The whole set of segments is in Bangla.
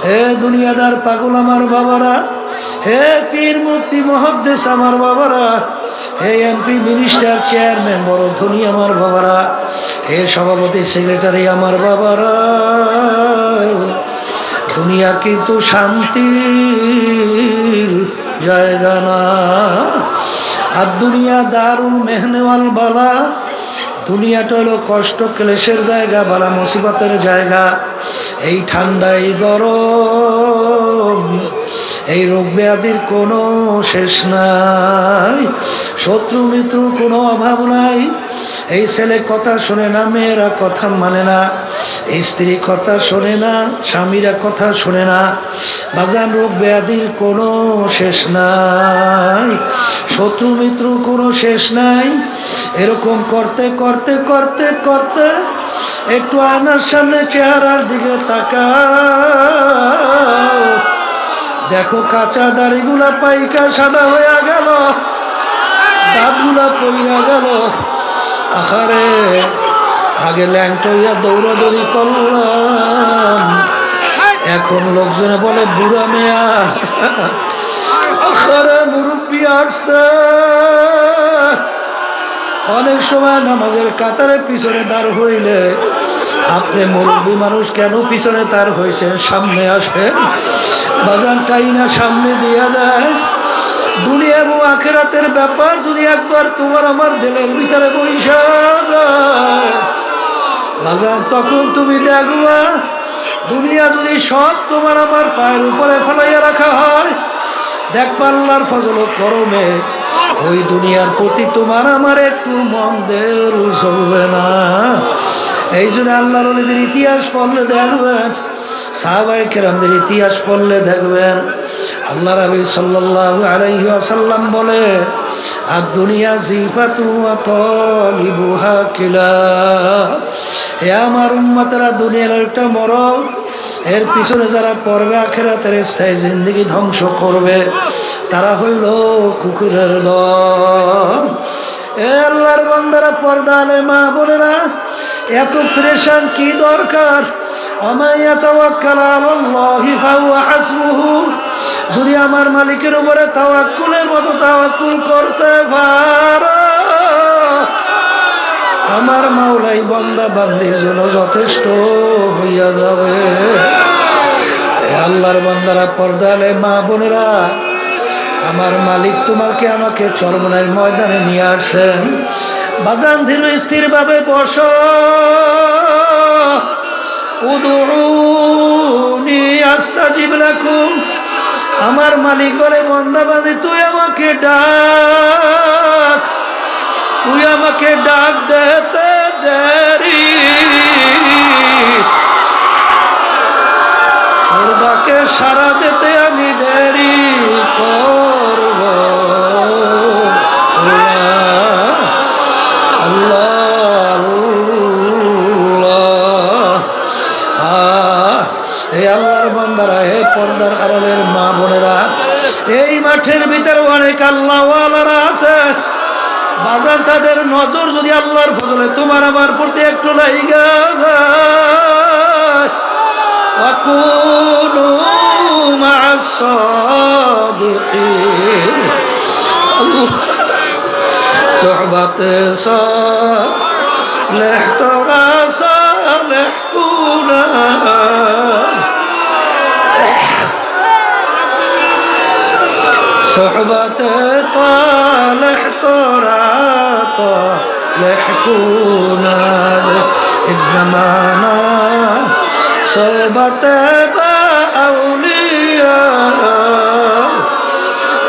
হে দুনিয়াদার পাগল আমার বাবারা, হে পীর মুফতি মুহাদ্দিস আমার বাবারা, হে এমপি মিনিস্টার চেয়ারম্যান বড় ধনী আমার বাবারা, হে সভাপতি সেক্রেটারি আমার বাবারা, দুনিয়া কিন্তু শান্তির জায়গা না। আর দুনিয়া দারুল মেহনেওয়াল বালা, দুনিয়াটা হলো কষ্ট ক্লেশের জায়গা, বালা মুসিবতের জায়গা। এই ঠান্ডা, এই গরম, এই রোগ ব্যাধির কোনো শেষ নাই, শত্রু মিত্রুর কোনো অভাব নাই। এই ছেলে কথা শোনে না, মেয়েরা কথা মানে না, এই স্ত্রী কথা শোনে না, স্বামীরা কথা শোনে না। বাজান, রোগ ব্যাধির কোনো শেষ নাই, শত্রু মিত্রুর কোনো শেষ নাই। এরকম করতে করতে করতে করতে একটু আয়নার সামনে চেহারার দিকে তাকাও, দেখো কাঁচা দাড়িগুলা পাইকা সাদা হয়ে গেল, দাঁতগুলা পইরা গেল। আহারে, আগে ল্যাংটইয়া দৌড়াদৌড়ি করলাম, এখন লোকজনে বলে বুড়া মেয়া। আহারে, মুরব্বি আসছে। অনেক সময় নামাজের কাতারে পিছনে দাঁড় হইলে আপনি মুরব্বী মানুষ কেন পিছনে তার হয়েছেন, সামনে আসে। বাজানটাই না সামনে দিয়া দেয়। দুনিয়া এবং আখিরাতের ব্যাপার যদি একবার তোমার আমার দিলের ভিতরে বইসা যায় বাজান, তখন তুমি দেখবা দুনিয়া যদি সব তোমার আমার পায়ের উপরে ফেলাইয়া রাখা হয়, দেখবা আল্লাহর ফজল ও করমে ওই দুনিয়ার প্রতি তোমার আমার একটু মন দের চলবে না। এই জন্য আল্লাহর ওলিদের ইতিহাস পড়লে দেখবেন, সাহাবায়ে কেরামদের ইতিহাস পড়লে দেখবেন, আল্লাহ রাবী সাল্লাল্লাহু আলাইহি ওয়াসাল্লাম বলে, আর দুনিয়া জিফাতু ওয়া তালিবুহা কিলাব। হে আমার উম্মতেরা, দুনিয়ার একটা মরণ, এর পিছনে যারা পড়বে আখিরাতের স্থায়ী জিন্দেগি ধ্বংস করবে, তারা হইল কুকুরের দল। এ আল্লাহর বান্দারা, পর্দা আলে মা বোনেরা, এত প্রেশান কি দরকার? ওমাইয়া তাওয়াক্কাল আলাল্লাহি ফাহুয়া হাসবুহু। যদি আমার মালিকের উপরে তাওয়াক্কুলের মতো তাওয়াক্কুল করতে পারো, আমার মাওলাই বান্দা বান্দির জন্য যথেষ্ট হইয়া যাবে। আল্লাহর বান্দারা, পর্দা আলে মা বোনেরা, আমার মালিক তোমাকে আমাকে চরমনার ময়দানে নিয়ে আসছেন। বাজান, ধীর স্থির ভাবে বসো। উদউনি আস্তাজিব লাকুম। আমার মালিক বলে, বান্দা বান্দি, তুই আমাকে ডাক, তুই আমাকে ডাক দেতে দেরি, তোর ডাকে সারা দিতে আমি দেরি করব। আল্লাহ আল্লাহ। হে আল্লাহর বান্দারা, হে পর্দার আড়ালের মা বোনেরা, এই মাঠের ভিতরে অনেক আল্লাহওয়ালারা আছে। বাজান, তাদের নজর যদি আল্লাহর ফজলে তোমার আমার প্রতি একটু লাইগা যায়, ওয়াকুনু মা'আস সাদিকিন। সোহবতে সালেহ তোরা সালেহ কুনা। সোহবতে তালেহ তোরা তালেহ কুনা। এক জামানা সোহবতে বা আউলিয়া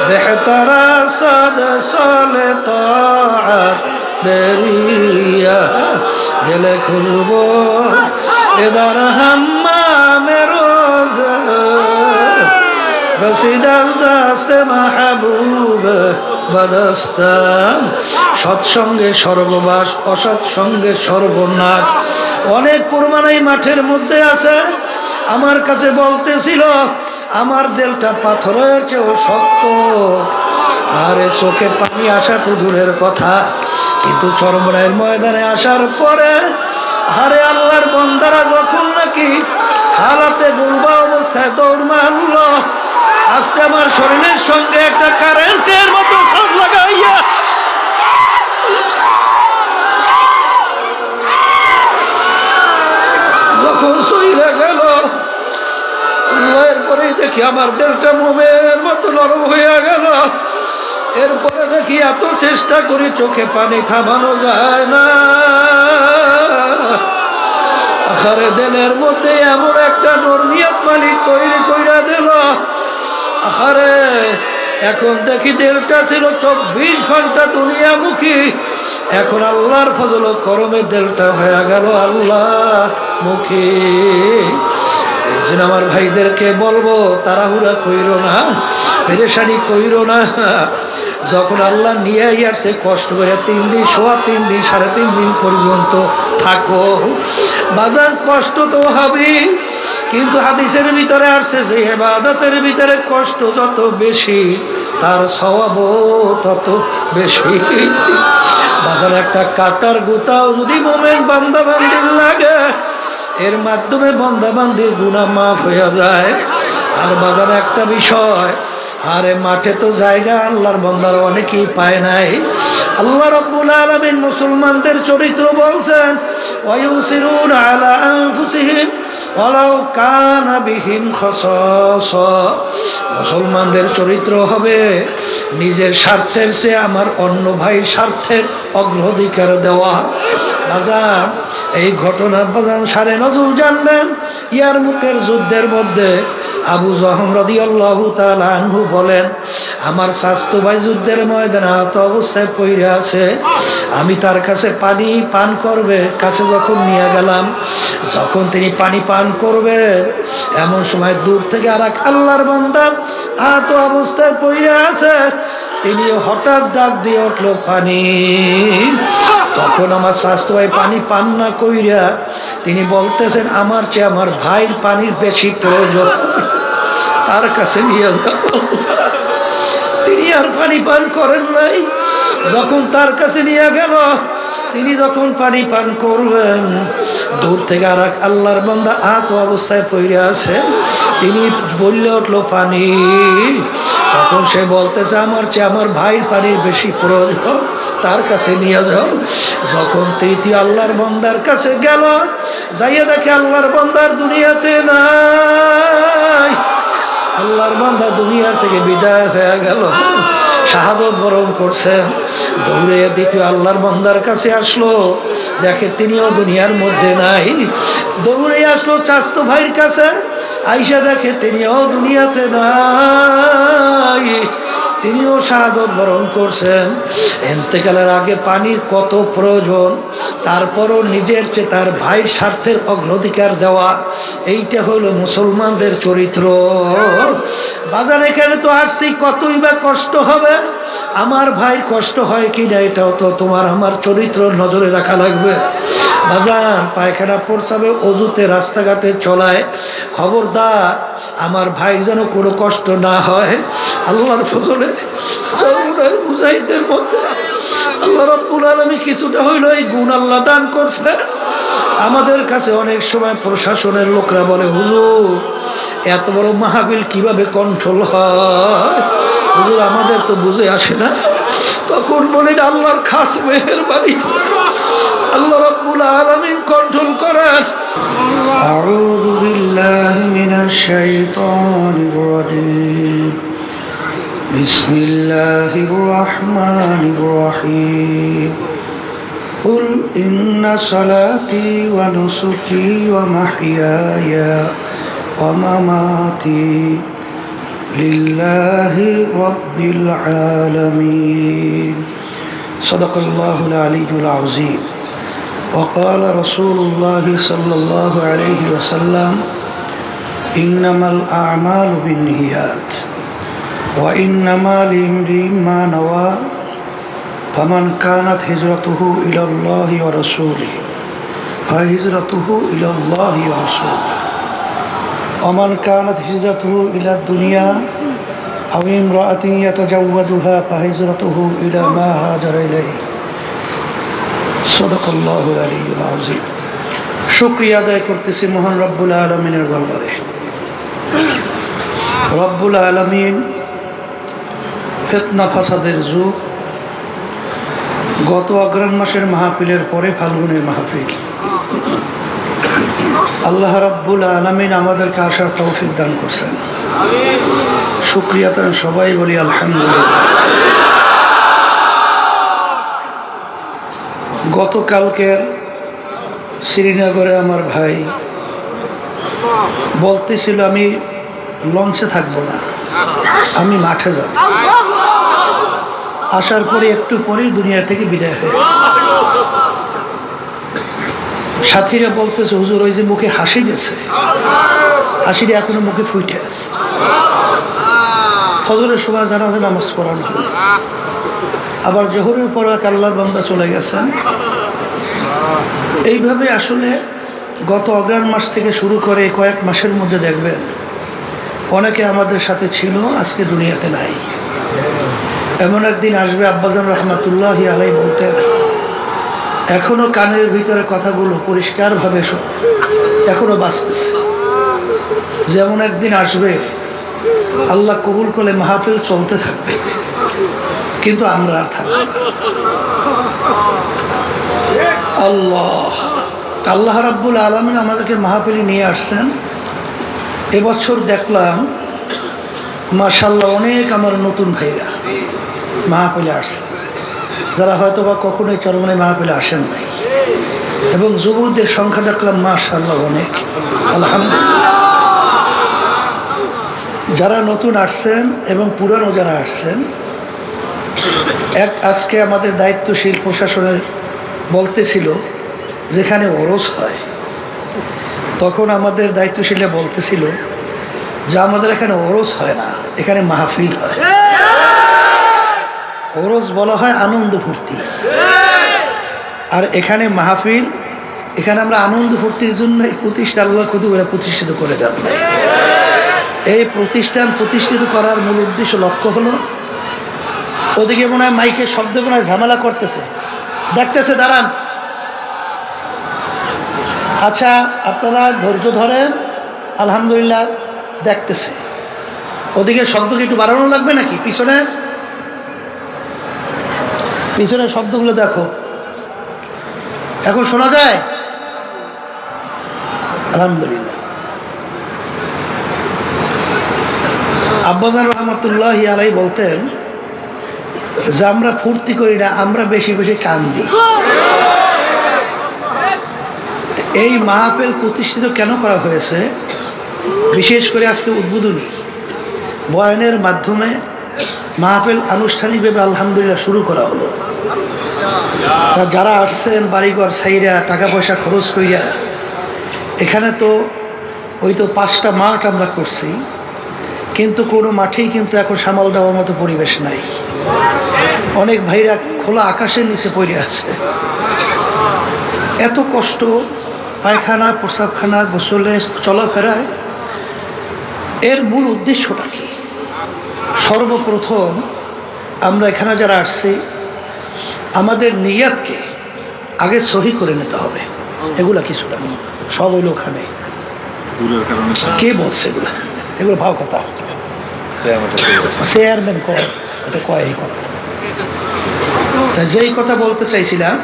বেহতরা সাদ সালে তাআত বেরিয়া। গেলে খুলব এদার হাম্মামে রোজা, রসিদাল দাস্তে মাহবুব বাদস্তান। সৎসঙ্গে সর্ববাস, অসৎসঙ্গে সর্বনাশ। অনেক প্রমাণ এই মাঠের মধ্যে আছে। আমার কাছে বলতেছিল, আমার দিলটা পাথরের চেয়েও শক্ত, আরে চোখে পানি আসা তো দূরের কথা, কিন্তু চরমরায়ের ময়দানে আসার পরে আরে আল্লাহর বান্দারা যখন নাকি হালাতে বুলবা অবস্থায় দৌড় শরীরের সঙ্গে একটা কারেন্টের মতো সব লাগাইয়া যখন সইলে গেল, এরপরে দেখি আমার দেহটা মোমের মতো নরম হইয়া গেল। এরপরে দেখি এত চেষ্টা করি চোখে পানি থামানো যায় না। আখারে দিলের মধ্যে এমন একটা নরমিয়াত মালিক তৈরি কইরা দিল। আখারে এখন দেখি দিলটা ছিল 24 ঘন্টা দুনিয়ামুখী, এখন আল্লাহর ফজল ও করমে দিলটা হয়ে গেল আল্লাহ মুখী। এই জন্য আমার ভাইদেরকে বলবো, তাড়াহুড়া কইরো না, পেরেশানি কইরো না। যখন আল্লাহ নিয়ে আসছে কষ্ট করে 3 দিন, সোয়া 3 দিন, 3.5 দিন পর্যন্ত থাকো বাজার, কষ্ট তো হবে। কিন্তু হাদিসের ভিতরে আসছে যে ইবাদতের ভিতরে কষ্ট যত বেশি তার সওয়াবও তত বেশি। বাজার একটা কাটার গোতাও যদি মোমেন বান্দা বান্দির লাগে, এর মাধ্যমে বান্দা বান্দির গুনাহ মাফ হয়ে যায়। আর বাজারে একটা বিষয়, আরে মাঠে তো জায়গা আল্লাহর বান্দারা অনেকেই পায় নাই। আল্লাহ রাব্বুল আলামিন মুসলমানদের চরিত্র বলছেন, ওয়ায়ুসিরুনা আলা আনফুসিহিম ওয়ালাউ কানা বিহিম খাসাসা। মুসলমানদের চরিত্র হবে নিজের স্বার্থের চেয়ে আমার অন্য ভাইয়ের স্বার্থের অগ্রাধিকার দেওয়া। বাজান এই ঘটনা বাজান সারে নজরুল জানবেন। ইয়ারমুকের যুদ্ধের মধ্যে আবু জহম রাদিয়াল্লাহু তাআলা আনহু বলেন, আমার স্বাস্থ্য ভাই যুদ্ধের ময়দানে আহত অবস্থায় পড়ে আছে। আমি তার কাছে পানি পান করবে কাছে যখন নিয়ে গেলাম, যখন তিনি পানি পান করবেন এমন সময় দূর থেকে আর এক আল্লাহর বান্দা আহত অবস্থায় পড়ে আছে। তিনি হঠাৎ ডাক দিয়ে উঠল, পানি। তখন আমার স্বাস্থ্য ভাই পানি পান না কইরা তিনি বলতেছেন, আমার চেয়ে আমার ভাইয়ের পানির বেশি প্রয়োজন, তার কাছে নিয়ে যাব। তিনি আর পানি পান করেন নাই। যখন তার কাছে নিয়ে গেল, তিনি যখন পানি পান করবেন, দূর থেকে আর এক আল্লাহর বান্দা আহত অবস্থায় পড়ে আছে। তিনি বললে উঠল, পানি। তখন সে বলতেছে, আমার চেয়ে আমার ভাইয়ের পানির বেশি প্রয়োজন, তার কাছে নিয়ে যাও। যখন তৃতীয় আল্লাহর বান্দার কাছে গেল, যাইয়া দেখে আল্লাহর বান্দার দুনিয়াতে নাই। আল্লাহর বান্দা দুনিয়ার থেকে বিদায় হয়ে গেল, শাহাদত বরণ করছেন। দৌড়ে দ্বিতীয় আল্লাহর বান্দার কাছে আসলো, দেখে তিনিও দুনিয়ার মধ্যে নাই। দৌড়ে আসলো চাচাতো ভাইয়ের কাছে, আইসা দেখে তিনিও দুনিয়াতে নাই, তিনিও শাহাদত বরণ করছেন। ইন্তেকালের আগে পানির কত প্রয়োজন, তারপরও নিজের চেয়ে তার ভাইয়ের স্বার্থের অগ্রাধিকার দেওয়া, এইটা হলো মুসলমানদের চরিত্র। বাজার এখানে তো আসছি, কতই বা কষ্ট হবে, আমার ভাইয়ের কষ্ট হয় কি না এটাও তো তোমার আমার চরিত্র নজরে রাখা লাগবে। বাজার পায়খানা প্রস্রাবে অজুতে রাস্তাঘাটে চলায় খবরদার আমার ভাইয়ের যেন কোনো কষ্ট না হয়। আল্লাহর ফজলে মুজাহিদের মধ্যে আল্লাহ রাব্বুল আলামিন কিছুটা হইল এই গুণ আল্লাহ দান করছে। আমাদের কাছে অনেক সময় প্রশাসনের লোকরা বলে, হুজুর এত বড় মাহফিল কিভাবে কন্ট্রোল হয়? হুজুর আমাদের তো বুঝে আসে না। তখন বলেন, আল্লাহর খাস মেহেরবানি, আল্লাহ রাব্বুল আলামিন কন্ট্রোল করেন। আউযু বিল্লাহি মিনাশ শাইতানির রাজীম। বিসমিল্লাহির রাহমানির রাহিম। কুল ইন্না সালাতি ওয়া নুসুকি ওয়া মাহইয়ায়া ওয়া মামাতি লিল্লাহি রাব্বিল আলামিন। সাদাকাল্লাহুল আলিয়্যুল আযীম। وقال رسول الله صلى الله عليه وسلم إنما الأعمال بالنيات وإنما لامرئ ما نوى فمن كانت هجرته إلى الله ورسوله فهجرته إلى الله ورسوله ومن كانت هجرته إلى الدنيا أو امرأة يتزوجها فهجرته إلى ما هاجر إليه। সাদাকাল্লাহুল আলিয়্যুল আযীম। শুকরিয়া আদায় করতেছি মহান রব্বুল আলামিনের দরবারে। রব্বুল আলামিন ফিতনা ফাসাদের যুগ। গত অগ্রহায়ণ মাসের মাহফিলের পরে ফাল্গুনের মাহফিল। আল্লাহ রাব্বুল আলামিন আমাদেরকে আসার তৌফিক দান করছেন। শুকরিয়া তার সবাই বলি আলহামদুলিল্লাহ। গতকালকের শ্রীনগরে আমার ভাই বলতেছিল আমি লঞ্চে থাকবো না, আমি মাঠে যাব। আসার পরে একটু পরেই দুনিয়া থেকে বিদায় হয়ে সাথীরা বলতেছে হুজুর ওই যে মুখে হাসি গেছে, হাসিটা এখনো মুখে ফুটে আছে। ফজরের সময় জানাজা নামাজ পড়ানো হল, আবার জোহরের পর এক আল্লাহর বান্দা চলে গেছেন। এইভাবে আসলে গত অগ্রহায়ণ মাস থেকে শুরু করে কয়েক মাসের মধ্যে দেখবেন অনেকে আমাদের সাথে ছিল, আজকে দুনিয়াতে নাই। এমন একদিন আসবে আব্বাজান রহমাতুল্লাহি আলাইহি বলতেন, এখনো কানের ভিতরে কথাগুলো পরিষ্কারভাবে এখনো বাঁচতেছে। যেমন একদিন আসবে আল্লাহ কবুল করলে মাহফিল চলতে থাকবে, কিন্তু আমরা আর থাকবো না। আল্লাহ রাব্বুল আলামিন আমাদেরকে মাহফিলে নিয়ে আসছেন। এবছর দেখলাম মাশাআল্লাহ অনেক আমার নতুন ভাইরা মাহফিলে আসছে, যারা হয়তো বা কখনোই চরমনে মাহফিলে আসেন নাই। এবং যুবকদের সংখ্যা দেখলাম মাশাআল্লাহ অনেক, আলহামদুলিল্লাহ। যারা নতুন আসছেন এবং পুরানো যারা আসছেন, আজকে আমাদের দায়িত্বশীল প্রশাসনের বলতেছিল যেখানে ওরস হয়, তখন আমাদের দায়িত্বশীলে বলতেছিল যে আমাদের এখানে ওরস হয় না, এখানে মাহফিল হয়। ওরস বলা হয় আনন্দ ফুর্তি, আর এখানে মাহফিল। এখানে আমরা আনন্দ ফুর্তির জন্য এই প্রতিষ্ঠান আল্লাহ কুতুবেরা প্রতিষ্ঠিত করে যান। এই প্রতিষ্ঠান প্রতিষ্ঠিত করার মূল উদ্দেশ্য লক্ষ্য হলো, ওদিকে মনে হয় মাইকের শব্দ মনে হয় ঝামেলা করতেছে, দেখতেছে, দাঁড়ান। আচ্ছা আপনারা ধৈর্য ধরেন, আলহামদুলিল্লাহ দেখতেছে। ওদিকে শব্দকে একটু বাড়ানো লাগবে নাকি? পিছনের শব্দগুলো দেখো, এখন শোনা যায়? আলহামদুলিল্লাহ। আব্বাজান রহমতুল্লাহি আলাইহি বলতেন যে আমরা ফুর্তি করি না, আমরা বেশি বেশি কান্দি। এই মাহফিল প্রতিষ্ঠিত কেন করা হয়েছে? বিশেষ করে আজকে উদ্বোধনী বয়ানের মাধ্যমে মাহফিল আনুষ্ঠানিকভাবে আলহামদুলিল্লাহ শুরু করা হলো। তা যারা আসছেন বাড়িঘর ছাইরা টাকা পয়সা খরচ কইরা, এখানে তো ওই তো 5টা মাঠ আমরা করছি, কিন্তু কোনো মাঠেই কিন্তু এখন সামাল দেওয়ার মতো পরিবেশ নাই। অনেক ভাইরা খোলা আকাশের নিচে পড়ে আছে। এত কষ্ট পায়খানা, প্রস্রাবখানা, গোসলে, চলাফেরায়। এর মূল উদ্দেশ্যটা কি? সর্বপ্রথম আমরা এখানে যারা আসছি, আমাদের নিয়াতকে আগে সহি করে নিতে হবে। এগুলা কিছু না, সব হইল ওখানে। কে বলছে এগুলা? এগুলো ভাব কথা, চেয়ারম্যান কয়, এটা কয় এই কথা। তা যেই কথা বলতে চাইছিলাম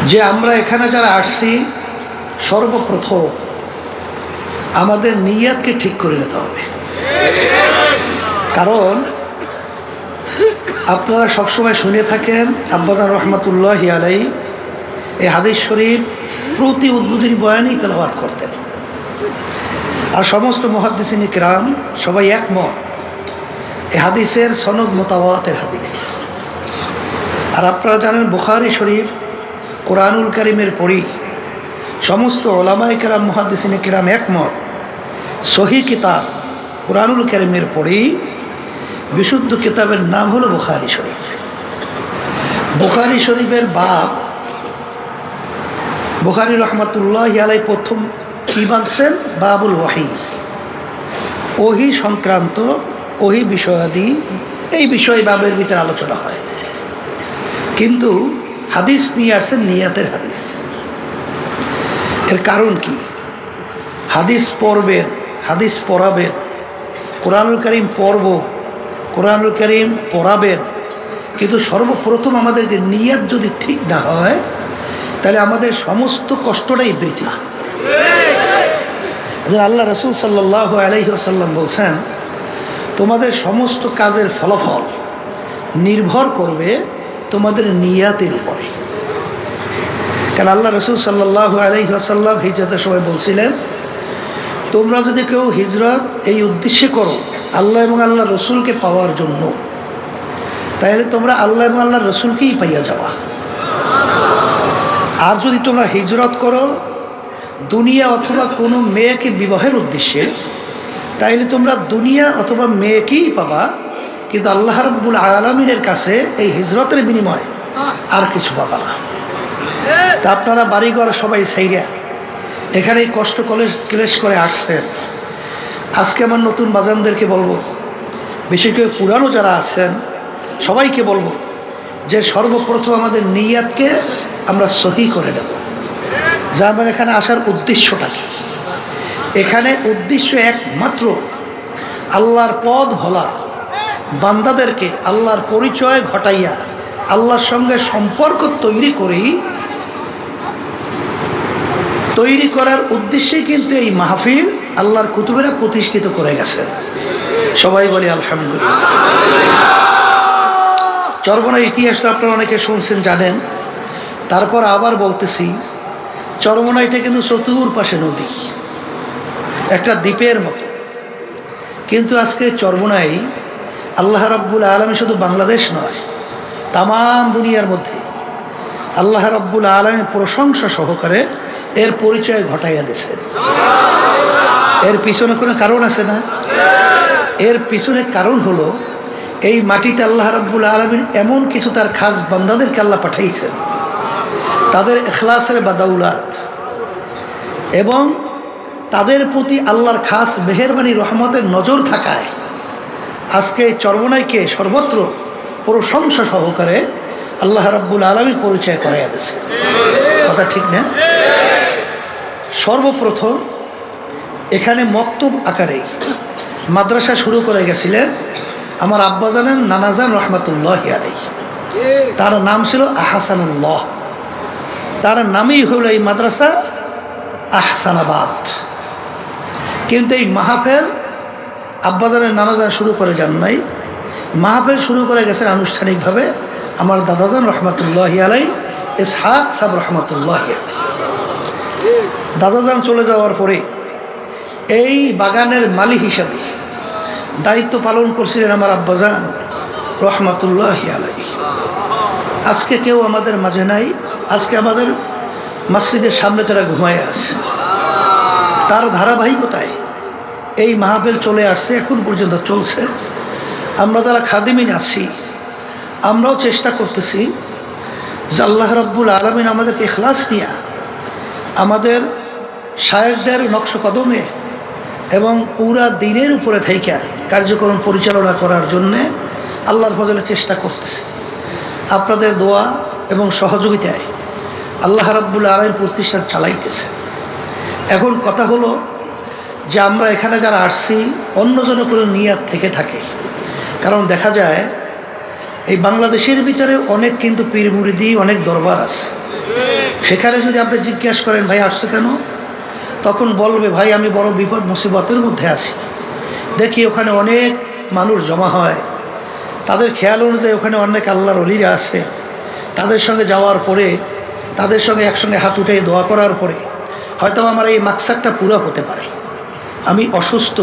যে আমরা এখানে যারা আসছি, সর্বপ্রথম আমাদের নিয়াতকে ঠিক করে নিতে হবে। কারণ আপনারা সবসময় শুনে থাকেন আব্বাজান রহমতুল্লাহি আলাইহি এই হাদিস শরীফ প্রতি উদ্বোধনী বয়ানেই তেলাওয়াত করতেন। আর সমস্ত মুহাদ্দিসিন কিরাম সবাই একমত, এই হাদিসের সনদ মুতাওয়াতির হাদিস। আর আপনারা জানেন বুখারী শরীফ কোরআনুল কারীমের পরই সমস্ত ওলামায়ে কেরাম মুহাদ্দিসিন কিরাম একমত, সহিহ কিতাব কোরআনুল কারীমের পরই বিশুদ্ধ কিতাবের নাম হলো বুখারী শরীফ। বুখারী শরীফের বাব বুখারী রহমতুল্লাহি আলাইহি প্রথম কি বাঁধছেন? বাবুল ওয়াহি, ওহি সংক্রান্ত ওহি বিষয়াদি, এই বিষয় বাবের ভিতরে আলোচনা হয়। কিন্তু হাদিস নিয়ে আসছেন নিয়াতের হাদিস। এর কারণ কি? হাদিস পড়বেন, হাদিস পড়াবেন, কোরআনুল কারীম পড়ব, কোরআনুল কারীম পড়াবেন, কিন্তু সর্বপ্রথম আমাদেরকে নিয়ত যদি ঠিক না হয় তাহলে আমাদের সমস্ত কষ্টটাই বৃথা। আল্লাহ রাসূল সাল্লাল্লাহু আলাইহি ওয়াসাল্লাম বলছেন, তোমাদের সমস্ত কাজের ফলাফল নির্ভর করবে তোমাদের নিয়াতের উপরে। কারণ আল্লাহ রাসূল সাল্লাল্লাহু আলাইহি ওয়াসাল্লাম হিজরতের সময় বলছিলেন, তোমরা যদি কেউ হিজরত এই উদ্দেশ্যে করো আল্লাহ এবং আল্লাহ রসুলকে পাওয়ার জন্য, তাহলে তোমরা আল্লাহ এবং আল্লাহ রসুলকেই পাইয়া যাবা। আর যদি তোমরা হিজরত করো দুনিয়া অথবা কোনো মেয়েকে বিবাহের উদ্দেশ্যে, তাইলে তোমরা দুনিয়া অথবা মেয়েকেই পাবা, কিন্তু আল্লাহ রাব্বুল আলামিনের কাছে এই হিজরতের বিনিময়ে আর কিছু পাবা না। তা আপনারা বাড়িঘর সবাই সাইরা এখানে কষ্ট ক্লেশ করে আসছেন। আজকে আমার নতুন বাজানদেরকে বলবো, বিশেষ করে পুরানো যারা আছেন সবাইকে বলবো যে সর্বপ্রথম আমাদের নিয়াতকে আমরা সহি করে নেব। যা আমার এখানে আসার উদ্দেশ্যটা কি? এখানে উদ্দেশ্য একমাত্র আল্লাহর পথ ভোলা, বান্দাদেরকে আল্লাহর পরিচয় ঘটাইয়া আল্লাহর সঙ্গে সম্পর্ক তৈরি করার উদ্দেশ্যেই কিন্তু এই মাহফিল আল্লাহর কুতুবেরা প্রতিষ্ঠিত করে গেছেন। সবাই বলি আলহামদুলিল্লাহ। চরমনার ইতিহাস তো আপনারা অনেকে শুনছেন, জানেন। তারপর আবার বলতেছি, চরমনাইটা কিন্তু চতুর্পাশে নদী, একটা দ্বীপের মতো। কিন্তু আজকে চরমনাই আল্লাহ রাব্বুল আলামিন শুধু বাংলাদেশ নয়, তামাম দুনিয়ার মধ্যে আল্লাহ রাব্বুল আলামিন প্রশংসা সহকারে এর পরিচয় ঘটাইয়া দিয়েছেন। এর পিছনে কোনো কারণ আছে না? এর পিছনে কারণ হলো এই মাটিতে আল্লাহ রাব্বুল আলামিন এমন কিছু তার খাস বান্দাদেরকে আল্লাহ পাঠাইছেন, তাদের ইখলাসের বাদাউলাত এবং তাদের প্রতি আল্লাহর খাস মেহেরবানি রহমতের নজর থাকায় আজকে চরমনাইকে সর্বত্র প্রশংসা সহকারে আল্লাহ রাব্বুল আলামিন পরিচয় করাইয়া দিয়েছে। কথা ঠিক না? সর্বপ্রথম এখানে মক্তব আকারে মাদ্রাসা শুরু করে গেছিলেন আমার আব্বাজানের নানাজান রহমাতুল্লাহি আলাইহি। তার নাম ছিল আহসানুল্লাহ, তার নামই হলো এই মাদ্রাসা আহসানাবাদ। কিন্তু এই মাহফিল আব্বাজানের নানাজান শুরু করে যান নাই, মাহফিল শুরু করে গেছেন আনুষ্ঠানিকভাবে আমার দাদাজান রহমাতুল্লাহি আলাইহি, ইসহাক সাহেব রহমাতুল্লাহি আলাইহি। দাদাজান চলে যাওয়ার পরে এই বাগানের মালিক হিসাবে দায়িত্ব পালন করছিলেন আমার আব্বাজান রহমাতুল্লাহি আলাইহি। আজকে কেউ আমাদের মাঝে নাই, আজকে আমাদের মসজিদের সামনে তারা ঘুমায় আছে। তার ধারাবাহিকতায় এই মাহফিল চলে আসছে, এখন পর্যন্ত চলছে। আমরা যারা খাদিমিন আছি আমরাও চেষ্টা করতেছি যে আল্লাহ রাব্বুল আলামিন আমাদেরকে ইখলাস নিয়ে আমাদের শায়েখদের নকশ কদমে এবং পুরা দিনের উপরে থাইকা কার্যক্রম পরিচালনা করার জন্যে আল্লাহর ফজলে চেষ্টা করতেছে। আপনাদের দোয়া এবং সহযোগিতায় আল্লাহ রাব্বুল আলামিন প্রতিষ্ঠান চালাইতেছে। এখন কথা হলো যে আমরা এখানে যারা আসছি অন্যজনের কোনো নিয়াত থেকে থাকে, কারণ দেখা যায় এই বাংলাদেশের ভিতরে অনেক কিন্তু পীর মুরিদি অনেক দরবার আছে। সেখানে যদি আপনি জিজ্ঞাসা করেন ভাই আসছো কেন, তখন বলবে ভাই আমি বড় বিপদ মুসিবতের মধ্যে আছি। দেখি ওখানে অনেক মানুষ জমা হয়, তাদের খেয়াল অনুযায়ী ওখানে অনেক আল্লাহর ওলিরা আছে। তাদের সঙ্গে যাওয়ার পরে তাদের সঙ্গে একসঙ্গে হাত উঠে দোয়া করার পরে হয়তো আমার এই মাকসাদটা পুরো হতে পারে। আমি অসুস্থ,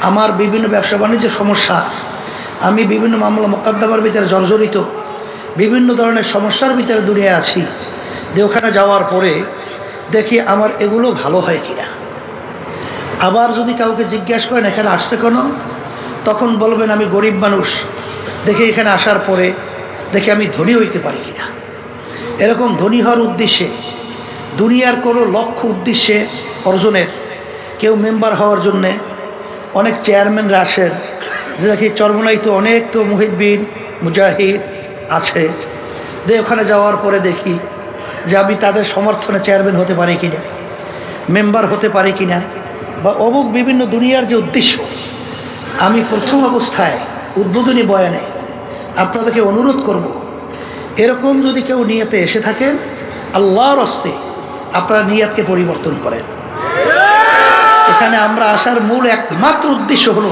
আমার বিভিন্ন ব্যবসা বাণিজ্যের সমস্যা, আমি বিভিন্ন মামলা মোকদ্দমার ভিতরে জর্জরিত, বিভিন্ন ধরনের সমস্যার ভিতরে দুনিয়ায় আছি। যে ওখানে যাওয়ার পরে দেখি আমার এগুলো ভালো হয় কিনা। আবার যদি কাউকে জিজ্ঞাসা করেন এখানে আসছে কেন, তখন বলবেন আমি গরিব মানুষ, দেখি এখানে আসার পরে দেখি আমি ধনী হইতে পারি কিনা। এরকম ধনী হওয়ার উদ্দেশ্যে, দুনিয়ার কোনো লক্ষ্য উদ্দেশ্যে অর্জনের, কেউ মেম্বার হওয়ার জন্যে অনেক চেয়ারম্যানরা আসেন, যে দেখি চরমনাই তো অনেক তো মুহিদ্দিন মুজাহিদ আছে, ওখানে যাওয়ার পরে দেখি যে আমি তাদের সমর্থনে চেয়ারম্যান হতে পারি কিনা, মেম্বার হতে পারি কিনা, বা অমুক বিভিন্ন দুনিয়ার যে উদ্দেশ্য আমি প্রথম অবস্থায় উদ্বোধনী বয়ানে আপনাদেরকে অনুরোধ করব, এরকম যদি কেউ নিয়তে এসে থাকেন, আল্লাহর হস্তে আপনারা নিয়াতকে পরিবর্তন করেন। এখানে আমরা আসার মূল একমাত্র উদ্দেশ্য হলো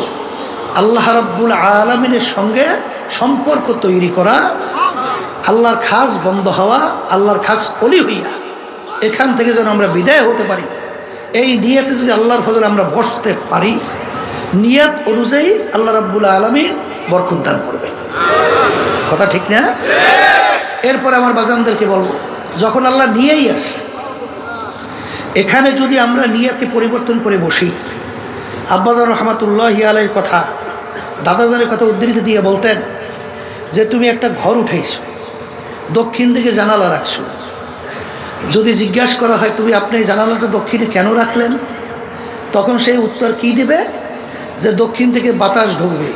আল্লাহ রাব্বুল আলামিনের সঙ্গে সম্পর্ক তৈরি করা, আল্লাহর খাস বন্ধ হওয়া, আল্লাহর খাস অলি হইয়া এখান থেকে যেন আমরা বিদায় হতে পারি। এই নিয়াতে যদি আল্লাহর ফজলে আমরা বসতে পারি, নিয়াত অনুযায়ী আল্লাহ রাব্বুল আলামিন বরকত দান করবে। কথা ঠিক না? এরপরে আমার বাজানদেরকে বলবো, যখন আল্লাহ নিয়েই আসে, এখানে যদি আমরা নিয়াতকে পরিবর্তন করে বসি, আব্বাজান রহমাতুল্লাহি আলাইহির কথা, দাদাজানের কথা উদ্ধৃতি দিয়ে বলতেন যে তুমি একটা ঘর উঠেছো, দক্ষিণ দিকে জানালা রাখছো। যদি জিজ্ঞাসা করা হয় তুমি আপনি জানালাটা দক্ষিণে কেন রাখলেন, তখন সেই উত্তর কি দিবে? যে দক্ষিণ থেকে বাতাস ঢুকবে,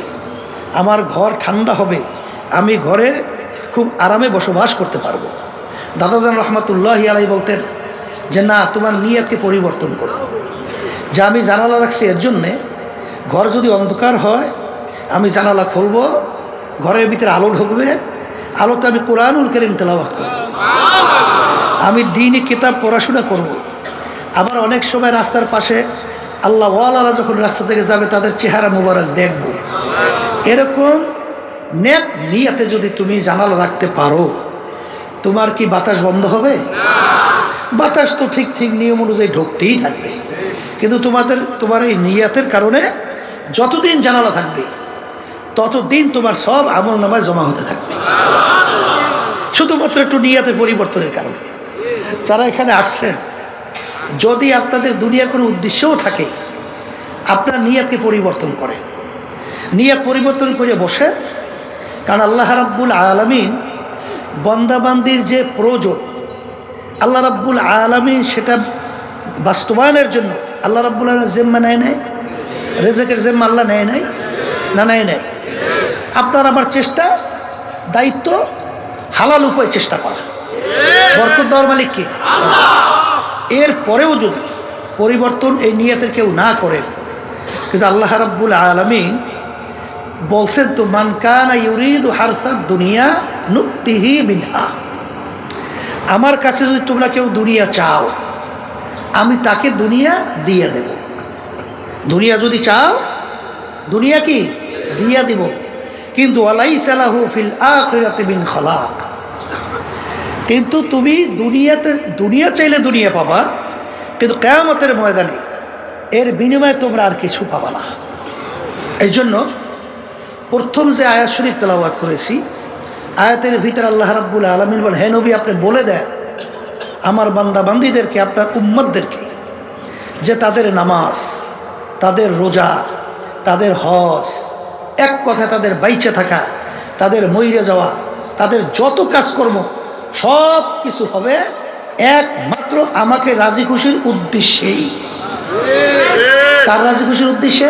আমার ঘর ঠান্ডা হবে, আমি ঘরে খুব আরামে বসবাস করতে পারবো। দাদাজান রহমাতুল্লাহি আলাইহি বলতেন যে না, তোমার নিয়তকে পরিবর্তন করো, যে আমি জানালা রাখছি এর জন্যে ঘর যদি অন্ধকার হয় আমি জানালা খুলব, ঘরের ভিতরে আলো ঢুকবে, আলোতে আমি কোরআনুল কারীম তেলাওয়াত করব, আমি দ্বীনি কিতাব পড়াশোনা করব। আবার অনেক সময় রাস্তার পাশে আল্লাহ ওয়ালারা যখন রাস্তা থেকে যাবে তাদের চেহারা মুবারক দেখব। এরকম নেক নিয়াতে যদি তুমি জানালা রাখতে পারো, তোমার কি বাতাস বন্ধ হবে? বাতাস তো ঠিক ঠিক নিয়ম অনুযায়ী ঢুকতেই থাকবে, কিন্তু তোমার এই নিয়াতের কারণে যতদিন জানালা থাকবে ততদিন তোমার সব আমল নামায় জমা হতে থাকবে, শুধুমাত্র একটু নিয়াতের পরিবর্তনের কারণে। যারা এখানে আসছেন, যদি আপনাদের দুনিয়ার কোনো উদ্দেশ্যও থাকে, আপনার নিয়াতকে পরিবর্তন করেন, নিয়াত পরিবর্তন করে বসে। কারণ আল্লাহ রাব্বুল আলামিন বান্দাবান্দির যে প্রয়োজন, আল্লাহ রাব্বুল আলামিন সেটা বাস্তবায়নের জন্য আল্লাহ রাব্বুল আলামিন জিম্মা নেয় নাই, রেজেকের জিম্মা আল্লাহ নেয় নাই না, নেয় নাই। আপনার আমার চেষ্টা, দায়িত্ব হালাল উপায় চেষ্টা করা। বরকত দেওয়ার মালিক কে? এর পরেও যদি পরিবর্তন এই নিয়তের কেউ না করেন, কিন্তু আল্লাহ রাব্বুল আলামিন বলছেন তো, মান কানা ইউরিদু হারসাদ দুনিয়া নুতিহি মিনহা, আমার কাছে যদি তোমরা কেউ দুনিয়া চাও, আমি তাকে দুনিয়া দিয়ে দেব। দুনিয়া যদি চাও, দুনিয়া কি দিয়া দিব, কিন্তু ওয়ালাইসা লাহু ফিল আখিরাতি মিন খালাক, কিন্তু তুমি দুনিয়া চাইলে দুনিয়া পাবা, কিন্তু কিয়ামতের ময়দানে এর বিনিময়ে তোমরা আর কিছু পাবা না। এই জন্য প্রথম যে আয়াত শরীফ তেলাওয়াত করেছি, আয়াতের ভিতরে আল্লাহ রাব্বুল আলামিন বলেন, হে নবী আপনি বলে দেন আমার বান্দা বান্দীদেরকে, আপনার উম্মতদেরকে, যে তাদের নামাজ, তাদের রোজা, তাদের হজ, এক কথা তাদের বাইচে থাকা, তাদের মইরে যাওয়া, তাদের যত কাজকর্ম সব কিছু হবে একমাত্র আমাকে রাজি খুশির উদ্দেশ্যেই। কার রাজি খুশির উদ্দেশ্যে?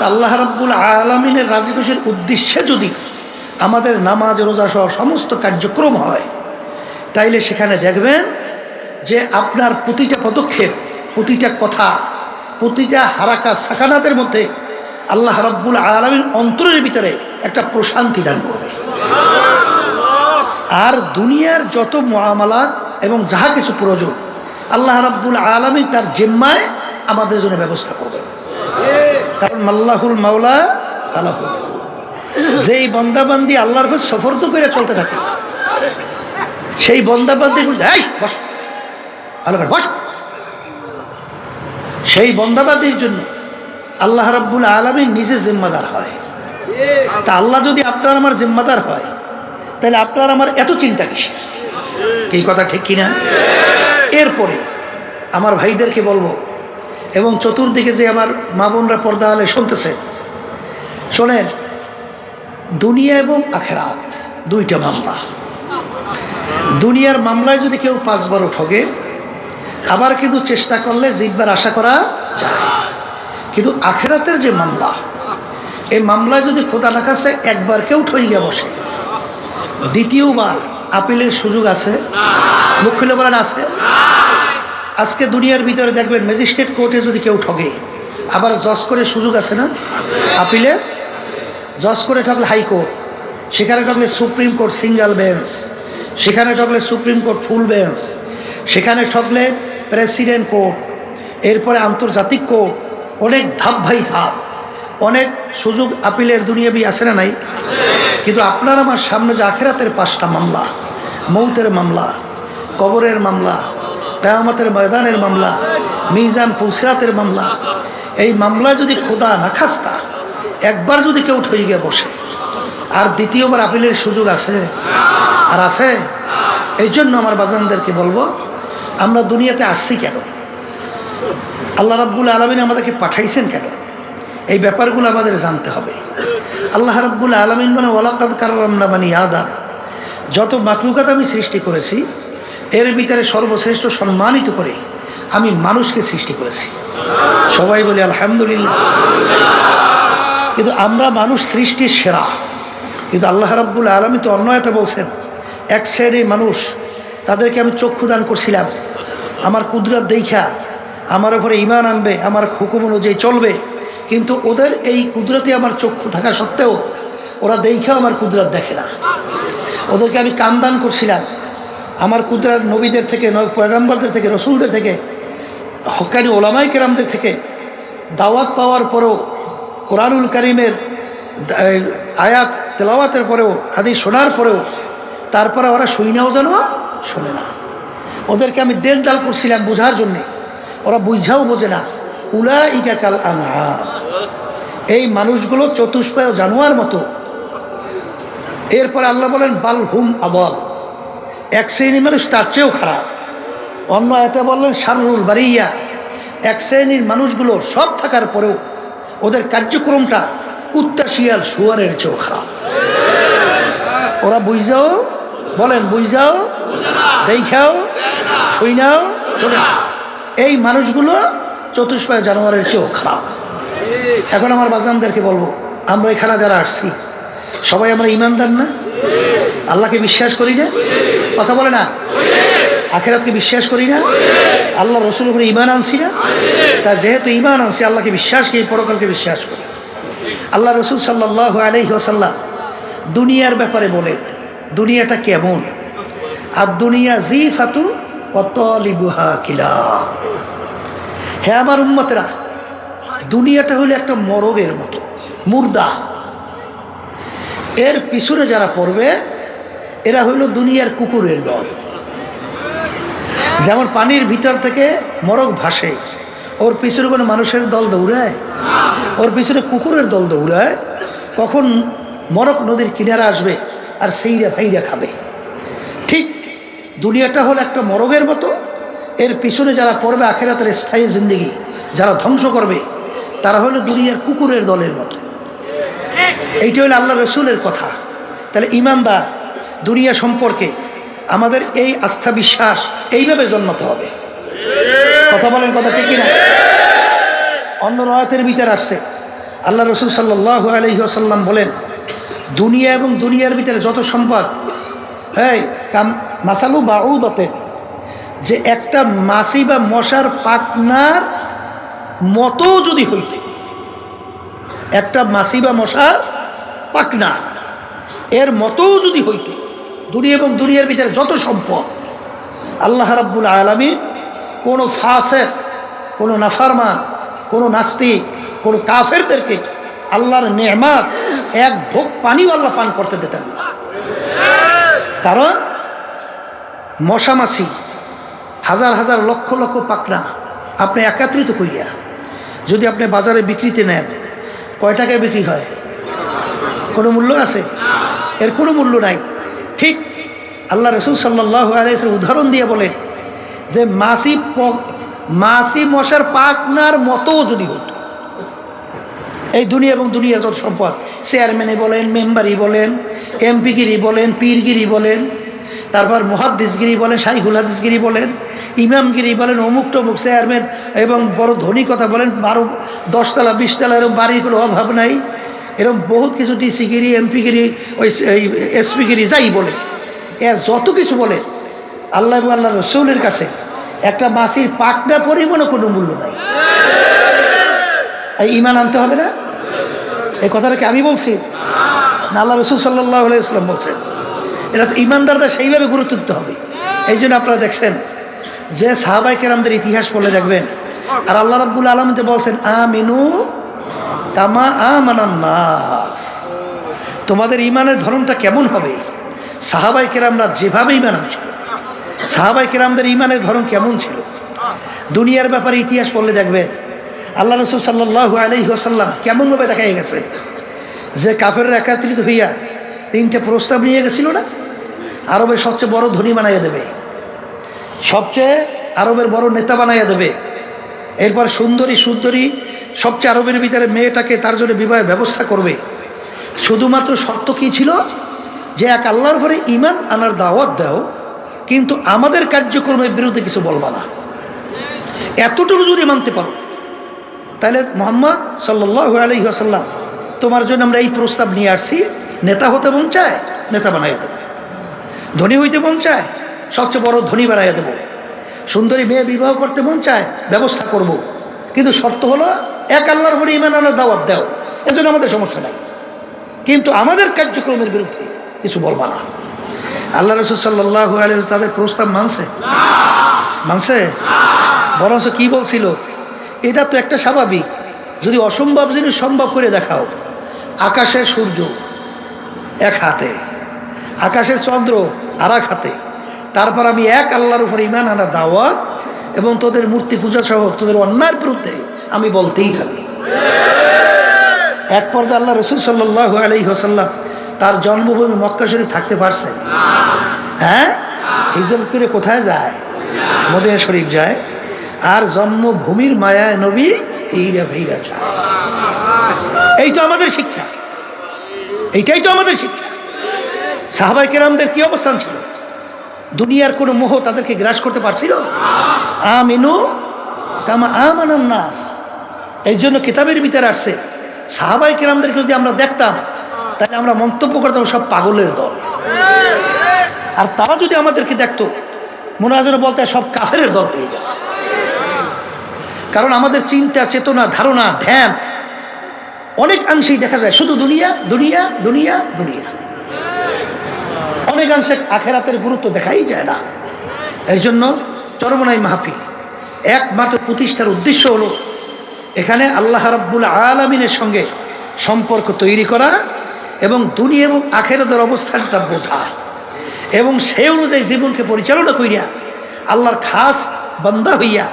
আল্লাহ রাব্বুল আলামিনের রাজি খুশির উদ্দেশ্যে যদি আমাদের নামাজ রোজা সহ সমস্ত কার্যক্রম হয়, তাইলে সেখানে দেখবেন যে আপনার প্রতিটা পদক্ষেপ, প্রতিটা কথা, প্রতিটা হারাকা সাকানাতের মধ্যে আল্লাহ রাব্বুল আলামিন অন্তরের ভিতরে একটা প্রশান্তি দান করবে। আর দুনিয়ার যত মুআমালাত এবং যাহা কিছু প্রয়োজন আল্লাহ রাব্বুল আলামিন তার জিম্মায় আমাদের জন্য ব্যবস্থা করবেন। কারণ মাল্লাহুল মাওলা আলাহুল, যেই বন্দাবান্দি আল্লাহর উপর সফরত করে চলতে থাকে, সেই বন্দাবান্দি বস আল্লাহ বস, সেই বন্দাবান্দির জন্য আল্লাহ রাব্বুল আলামিন নিজে জিম্মাদার হয়। তা আল্লাহ যদি আপনার আমার জিম্মাদার হয়, তাহলে আপনার আমার এত চিন্তা কিসের? এই কথা ঠিক কিনা? এরপরে আমার ভাইদেরকে বলবো, এবং চতুর্দিকে যে আমার মা বোনরা পর্দা আলে শুনতেছে, শোনেন, দুনিয়া এবং আখেরাত দুইটা মামলা। দুনিয়ার মামলায় যদি কেউ 5 বারও ঠগে, আবার কিন্তু চেষ্টা করলে জিতবার আশা করা যায়। কিন্তু আখেরাতের যে মামলা, এই মামলায় যদি খোদা না কাছে একবার কেউ ঠইয়া বসে, দ্বিতীয়বার আপিলের সুযোগ আছে? মুখ খুলে বলেন আছে? আজকে দুনিয়ার ভিতরে দেখবেন ম্যাজিস্ট্রেট কোর্টে যদি কেউ ঠগে, আবার জজ করে সুযোগ আছে না? আপিলে জজ করে ঠকলে হাইকোর্ট, সেখানে ঠকলে সুপ্রিম কোর্ট সিঙ্গেল বেঞ্চ, সেখানে ঠকলে সুপ্রিম কোর্ট ফুল বেঞ্চ, সেখানে ঠকলে প্রেসিডেন্ট কোর্ট, এরপরে আন্তর্জাতিক কোর্ট, অনেক ধাপ ভাই ধাপ, অনেক সুযোগ আপিলের দুনিয়াবি আছে না নাই? কিন্তু আপনার আমার সামনে যে আখেরাতের 5টা মামলা, মৌতের মামলা, কবরের মামলা, কিয়ামতের ময়দানের মামলা, মিজান পুলসিরাতের মামলা, এই মামলা যদি খোদা না খাস্তা একবার যদি কেউ ঠই গিয়ে বসে, আর দ্বিতীয়বার আপিলের সুযোগ আছে? আর আছে? এই জন্য আমার বাজানদেরকে বলবো, আমরা দুনিয়াতে আসছি কেন, আল্লাহ রাব্বুল আলামিন আমাদেরকে পাঠাইছেন কেন, এই ব্যাপারগুলো আমাদের জানতে হবে। আল্লাহ রাব্বুল আলামিন বলেন ওয়ালাকাদ কাররামনা বানি আদম, যত মাখলুকাত আমি সৃষ্টি করেছি এর ভিতরে সর্বশ্রেষ্ঠ সম্মানিত করে আমি মানুষকে সৃষ্টি করেছি। সবাই বলি আলহামদুলিল্লাহ। কিন্তু আমরা মানুষ সৃষ্টির সেরা, কিন্তু আল্লাহ রাব্বুল আলামিন তো অন্য আয়াতে বলছেন এক শ্রেণীর মানুষ তাদেরকে আমি চক্ষু দান করছিলাম, আমার কুদরত দেখা আমার উপরে ঈমান আনবে, আমার হুকুম অনুযায়ী চলবে, কিন্তু ওদের এই কুদরতে আমার চক্ষু থাকা সত্ত্বেও ওরা দেখাও আমার কুদরত দেখে না। ওদেরকে আমি কান দান করছিলাম, আমার কুদরত নবীদের থেকে, পয়গম্বরদের থেকে, রসুলদের থেকে, হক্কানি ওলামাই কেরামদের থেকে দাওয়াত পাওয়ার পরেও, কোরআনুল কারীমের আয়াত তেলাওয়াতের পরেও, হাদিস শোনার পরেও তারপরে ওরা শুইনাও যেন শোনে না। ওদেরকে আমি দেনদাল করছিলাম বোঝার জন্যে, ওরা বুঝাও বোঝে না। উলাইকা কাল আনআম, এই মানুষগুলো চতুষ্পায় জানোয়ার মতো। এরপরে আল্লাহ বলেন বাল হুম আদাল, এক শ্রেণীর মানুষ তার চেয়েও খারাপ। অন্য আয়াতে বললেন শাররুল বারিয়া, এক শ্রেণীর মানুষগুলো সব থাকার পরেও ওদের কার্যক্রমটা কুত্তা শিয়াল শুয়ারের চেয়েও খারাপ। ওরা বুঝাও, বলেন বুঝাও, দেখাও, শুইনাও, চলে না। এই মানুষগুলো চতুষ্পায় জানোয়ারের চেয়েও খারাপ। এখন আমার বাজানদেরকে বলবো, আমরা এখানে যারা আসছি সবাই আমরা ইমানদার না? আল্লাহকে বিশ্বাস করি না? কথা বলে না? আখেরাতকে বিশ্বাস করি না? আল্লাহ রসুলের উপরে ইমান আনছি না? তা যেহেতু ইমান আনছি, আল্লাহকে বিশ্বাস করি, পরকালকে বিশ্বাস করি। আল্লাহ রসুল সাল্লাল্লাহু আলাইহি ওয়াসাল্লাম দুনিয়ার ব্যাপারে বলেন দুনিয়াটা কেমন, আর দুনিয়া জিফাতু ওয়া তালিবুহা কিলা। হে আমার উম্মতেরা, দুনিয়াটা হলো একটা মরগের মতো, মুর্দা। এর পিছনে যারা পড়বে এরা হইল দুনিয়ার কুকুরের দল। যেমন পানির ভিতর থেকে মরগ ভাসে, ওর পিছনে কোনো মানুষের দল দৌড়ায়? ওর পিছনে কুকুরের দল দৌড়ায়। কখন মরগ নদীর কিনারে আসবে আর সেইরা ভাইরা খাবে। ঠিক দুনিয়াটা হলো একটা মরগের মতো, এর পিছনে যারা পড়বে আখেরাতের স্থায়ী জিন্দেগি যারা ধ্বংস করবে তারা হলো দুনিয়ার কুকুরের দলের মতো। এইটা হলো আল্লাহ রসুলের কথা। তাহলে ইমানদার দুনিয়া সম্পর্কে আমাদের এই আস্থা বিশ্বাস এইভাবে জন্মাতে হবে। কথা বলেন, কথা ঠিক কিনা? অন্য রায়াতের বিচার আসছে, আল্লাহ রসুল সাল্লাল্লাহু আলাইহি ওয়াসাল্লাম বলেন দুনিয়া এবং দুনিয়ার ভিতরে যত সম্পদ, হ্যাঁ মাসালু বাউদাতে, যে একটা মাছি বা মশার পাখনার মতো যদি হইত, একটা মাছি বা মশার পাখনা এর মতো যদি হইত দুনিয়া এবং দুনিয়ার ভিতরে যত সম্পদ, আল্লাহ রাব্বুল আলামিন কোনো ফাসিক, কোনো নাফরমান, কোনো নাস্তিক, কোনো কাফেরদেরকে আল্লাহর নেয়ামত এক ঢোক পানিও আল্লাহ পান করতে দিতেন না। কারণ মশা মাছি হাজার হাজার লক্ষ লক্ষ পাখনা আপনি একত্রিত করিয়া যদি আপনি বাজারে বিক্রিতে নেন, কয় টাকায় বিক্রি হয়? কোনো মূল্য আছে? এর কোনো মূল্য নাই। ঠিক আল্লাহ রসুল সাল্লাল্লাহু আলাইহি ওয়াসাল্লাম উদাহরণ দিয়ে বলেন যে মাছি মশার পাখনার মতো যদি হতো এই দুনিয়া এবং দুনিয়ার যত সম্পদ, চেয়ারম্যানে বলেন, মেম্বারি বলেন, এমপিগিরি বলেন, পীরগিরি বলেন, তারপর মুহাদ্দিসগিরি বলেন, শাইখুল হাদিসগিরি বলেন, ইমামগিরি বলেন, অমুক টমুক চেয়ারম্যান এবং বড় ধনী কথা বলেন, 10 তলা 20 তলা এরকম বাড়ির কোনো অভাব নাই, এরকম বহুত কিছু ডিসিগিরি, এমপিগিরি, ওই এসপিগিরি যাই বলে, এর যত কিছু বলে, আল্লাহ এবং আল্লাহ রসুলের কাছে একটা মাছির পাখনা পরিমাণও কোনো মূল্য নাই। এই ঈমান আনতে হবে না? এই কথাটা কি আমি বলছি না আল্লাহ রাসূল সাল্লাল্লাহু আলাইহি ওয়াসাল্লাম বলছেন? এটা তো ঈমানদারদের সেইভাবে গুরুত্ব দিতে হবে। এই জন্য আপনারা দেখছেন যে সাহাবায়ে কেরামদের ইতিহাস পড়লে দেখবেন, আর আল্লাহ রাব্বুল আলামিন তো বলছেন আমিনু কামা আমানান নাস, তোমাদের ঈমানের ধরনটা কেমন হবে? সাহাবায়ে কেরামরা যেভাবে ঈমান আনছিল, সাহাবায়ে কেরামদের ঈমানের ধরন কেমন ছিল? দুনিয়ার ব্যাপারে ইতিহাস পড়লে দেখবেন আল্লাহ রাসূল সাল্লাল্লাহু আলাইহি ওয়াসাল্লাম কেমনভাবে দেখাই গেছে যে কাফেররা একত্রিত হইয়া 3টে প্রস্তাব নিয়ে গেছিল না, আরবের সবচেয়ে বড় ধনী বানাইয়া দেবে, সবচেয়ে আরবের বড় নেতা বানাইয়া দেবে, এরপর সুন্দরী সবচেয়ে আরবের ভিতরে মেয়েটাকে তার জন্য বিবাহের ব্যবস্থা করবে। শুধুমাত্র শর্ত কী ছিল? যে এক আল্লাহর ঘরে ঈমান আনার দাওয়াত দাও, কিন্তু আমাদের কার্যক্রমের বিরুদ্ধে কিছু বলবা না। এতটুকু যদি মানতে পারো তাহলে মুহাম্মদ সাল্লাল্লাহু আলাইহি ওয়াসাল্লাম তোমার জন্য আমরা এই প্রস্তাব নিয়ে আসছি, নেতা হতে মন চায় নেতা বানাইয়া দেবো, ধনী হইতে মন চায় সবচেয়ে বড় ধনী বানাইয়া দেবো, সুন্দরী মেয়ে বিবাহ করতে মন চায় ব্যবস্থা করব, কিন্তু শর্ত হলো এক আল্লাহর ঘরে ঈমান আনার দাওয়াত দাও, এজন্য আমাদের সমস্যা নাই, কিন্তু আমাদের কার্যক্রমের বিরুদ্ধে কিছু বলবা না। আল্লাহ রাসূল সাল্লাল্লাহু আলাইহি ওয়াসাল্লাম তাদের প্রস্তাব মানছে? বরঞ্চ কি বলছিল? এটা তো একটা স্বাভাবিক, যদি অসম্ভব জিনিস সম্ভব করে দেখাও, আকাশের সূর্য এক হাতে, আকাশের চন্দ্র আর এক হাতে, তারপর আমি এক আল্লাহর উপর ঈমান আনার দাওয়াত এবং তোদের মূর্তি পূজা সহ তোদের অন্যায়ের বিরুদ্ধে আমি বলতেই থাকি। এক পর্যায়ে আল্লাহ রাসূল সাল্লাল্লাহু আলাইহি ওয়াসাল্লাম তার জন্মভূমি মক্কা শরীফ থাকতে পারছে? হ্যাঁ, হিজরত করে কোথায় যায়? মদিনা শরীফ যায়। আর জন্মভূমির মায়ায় নবী ফিরা যায়। এই তো আমাদের শিক্ষা, এইটাই তো আমাদের শিক্ষা। সাহাবায়ে কেরামদের কি অবস্থান ছিল? দুনিয়ার কোনো মোহ তাদেরকে গ্রাস করতে পারছিল? আমিনু কামা আমানান নাস। এই জন্য কিতাবের ভিতরে আসছে সাহাবায়ে কেরামদেরকে যদি আমরা দেখতাম তাহলে আমরা মন্তব্য করতাম সব পাগলের দল, আর তারা যদি আমাদেরকে দেখতো মনে হয় যেন বলতে সব কাফেরের দল হয়ে গেছে। কারণ আমাদের চিন্তা, চেতনা, ধারণা, ধ্যান অনেকাংশেই দেখা যায় শুধু দুনিয়া দুনিয়া দুনিয়া দুনিয়া, অনেকাংশে আখেরাতের গুরুত্ব দেখাই যায় না। এই জন্য চরমনাই মাহফিল একমাত্র প্রতিষ্ঠার উদ্দেশ্য হলো এখানে আল্লাহ রাব্বুল আলামিনের সঙ্গে সম্পর্ক তৈরি করা এবং দুনিয়া এবং আখেরাতের অবস্থানটা বোঝা, এবং সেই অনুযায়ী জীবনকে পরিচালনা করিয়া আল্লাহর খাস বান্দা হইয়া,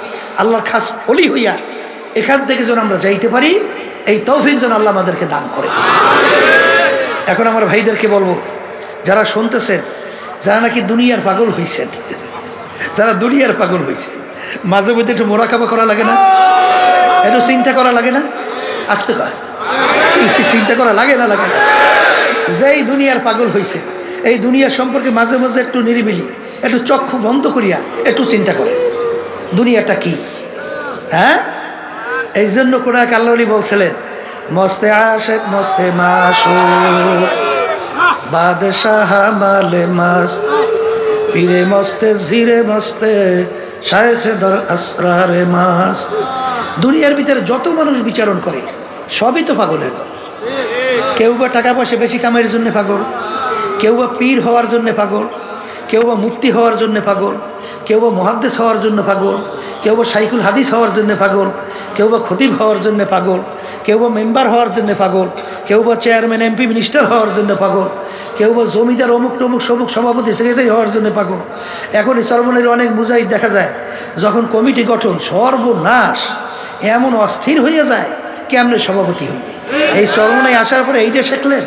আল্লাহর খাস ওলি হইয়া এখান থেকে যেন আমরা যাইতে পারি, এই তৌফিক যেন আল্লাহ আমাদেরকে দান করে। এখন আমার ভাইদেরকে বলবো, যারা শুনতেছেন, যারা নাকি দুনিয়ার পাগল হয়েছেন, যারা দুনিয়ার পাগল হয়েছে, মাঝে মধ্যে একটু মোরাকাবা করা লাগে না? একটু চিন্তা করা লাগে না? আসতে কয় চিন্তা করা লাগে না? লাগে না? যে এই দুনিয়ার পাগল হয়েছে, এই দুনিয়া সম্পর্কে মাঝে মাঝে একটু নিরিবিলি, একটু চক্ষু বন্ধ করিয়া একটু চিন্তা করে দুনিয়াটা কি। হ্যাঁ, এই জন্য কোন এক আল্লাহ ওলি বলছিলেন, মস্তে আশেক মস্তে মাসুক বাদশাহ মালে মাস্ত পীরে মস্তে জিরে মস্তে শায়েখে দর আসরারে মাস। দুনিয়ার ভিতরে যত মানুষ বিচারণ করে সবই তো পাগলের দল। কেউ বা টাকা পয়সা বেশি কামাইয়ের জন্য পাগল, কেউ বা পীর হওয়ার জন্য পাগল, কেউ বা মুফতি হওয়ার জন্য পাগল, কেউ বা মুহাদ্দিস হওয়ার জন্য পাগল, কেউ বা শাইখুল হাদিস হওয়ার জন্য পাগল, কেউ বা খতিব হওয়ার জন্য পাগল, কেউ বা মেম্বার হওয়ার জন্য পাগল, কেউ বা চেয়ারম্যান এমপি মিনিস্টার হওয়ার জন্য পাগল, কেউ বা জমিদার অমুক টমুক সমুক সভাপতি সেক্রেটারি হওয়ার জন্য পাগল। এখন এই চরমনের অনেক মুজাহিদ দেখা যায় যখন কমিটি গঠন সর্বনাশ, এমন অস্থির হয়ে যায় কেমনে সভাপতি হইবে। এই চরমনায় আসার পরে এইটাই শিখলেন,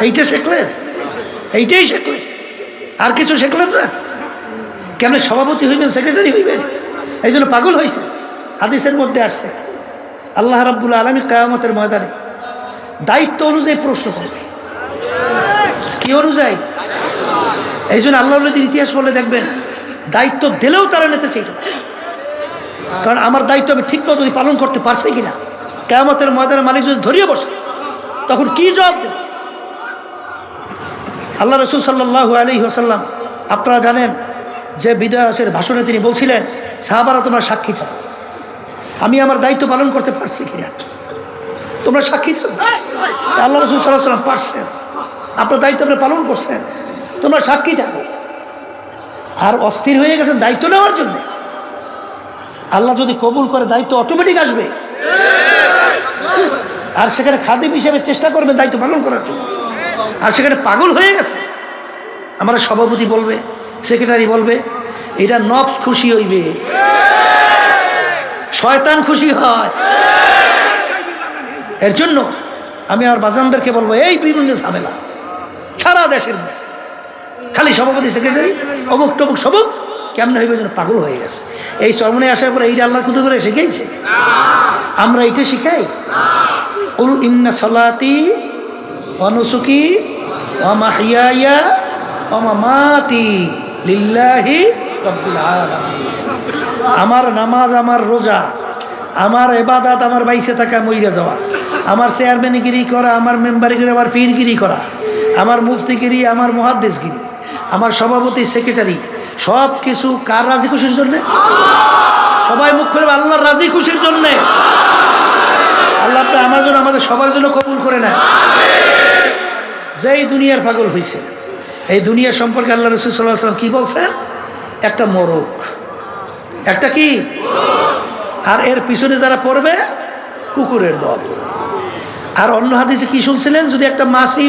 এইটাই শিখলেন, আর কিছু শিখলেন না। কেমনে সভাপতি হইবেন, সেক্রেটারি হইবেন, এই জন্য পাগল হয়েছে। হাদিসের মধ্যে আসছে আল্লাহ রাব্বুল আলামিন কিয়ামতের ময়দানে দায়িত্ব অনুযায়ী প্রশ্ন করবে। কি অনুযায়ী? এই জন্য আল্লাহ নবীর ইতিহাস বলে দেখবেন দায়িত্ব দিলেও তারা নিতে চাইত না, কারণ আমার দায়িত্ব আমি ঠিক মতো পালন করতে পারছি কিনা। কিয়ামতের ময়দানে মালিক যদি ধরিয়ে বসে তখন কি জবাব দেবে? আল্লাহ রাসূল সাল্লাল্লাহু আলাইহি ওয়াসাল্লাম আপনারা জানেন যে বিদায়ের ভাষণে তিনি বলছিলেন, সাহাবারা তোমরা সাক্ষী থাকো আমি আমার দায়িত্ব পালন করতে পারছি কিনা। তোমরা সাক্ষী থাকো। আল্লাহ রাসূল সাল্লাল্লাহু আলাইহি ওয়াসাল্লাম পারছেন, আপনার দায়িত্ব আপনি পালন করছেন, তোমরা সাক্ষী থাকো। আর অস্থির হয়ে গেছেন দায়িত্ব নেওয়ার জন্য। আল্লাহ যদি কবুল করে দায়িত্ব অটোমেটিক আসবে। আর সেখানে খাদিম হিসেবে চেষ্টা করবেন দায়িত্ব পালন করার জন্য। আর সেখানে পাগল হয়ে গেছে, আমার সভাপতি বলবে, সেক্রেটারি বলবে, এটা নফস খুশি হইবে, শয়তান খুশি হয়। এর জন্য আমি আমার বাজানদেরকে বলবো, এই বিভিন্ন ঝামেলা সারা দেশের খালি সভাপতি সেক্রেটারি অমুক টমুক সবুক কেমন হইবে যেন পাগল হয়ে গেছে। এই চরমনে আসার পরে এইটা আল্লাহর কুতু করে শিখাইছে, আমরা এইটা শিখাই। কুল ইন্না সালাতি ওয়া নুসুকি ওয়া মাহইয়ায়া ওয়া মামাতি লিল্লাহি রাব্বিল আলামিন। আমার নামাজ, আমার রোজা, আমার ইবাদত, আমার বাইসে থাকা মইরা যাওয়া, আমার চেয়ারম্যানগিরি করা, আমার মেম্বারগিরি, আমার পীরগিরি করা, আমার মুফতিগিরি, আমার মুহাদ্দিসগিরি, আমার সভাপতি সেক্রেটারি, সব কিছু কার রাজি খুশির জন্যে? সবাই মুখ খুলে আল্লাহর রাজি খুশির জন্যে। আল্লাহ আপনি আমার জন্য, আমাদের সবার জন্য কবুল করে নেন। যেই দুনিয়ার পাগল হয়েছে, এই দুনিয়া সম্পর্কে আল্লাহ রাসূল সাল্লাল্লাহু আলাইহি ওয়াসাল্লাম কি বলছেন? একটা মোরগ, একটা কি, আর এর পিছনে যারা পড়বে কুকুরের দল। আর অন্য হাদিসে কি শুনছিলেন? যদি একটা মাছি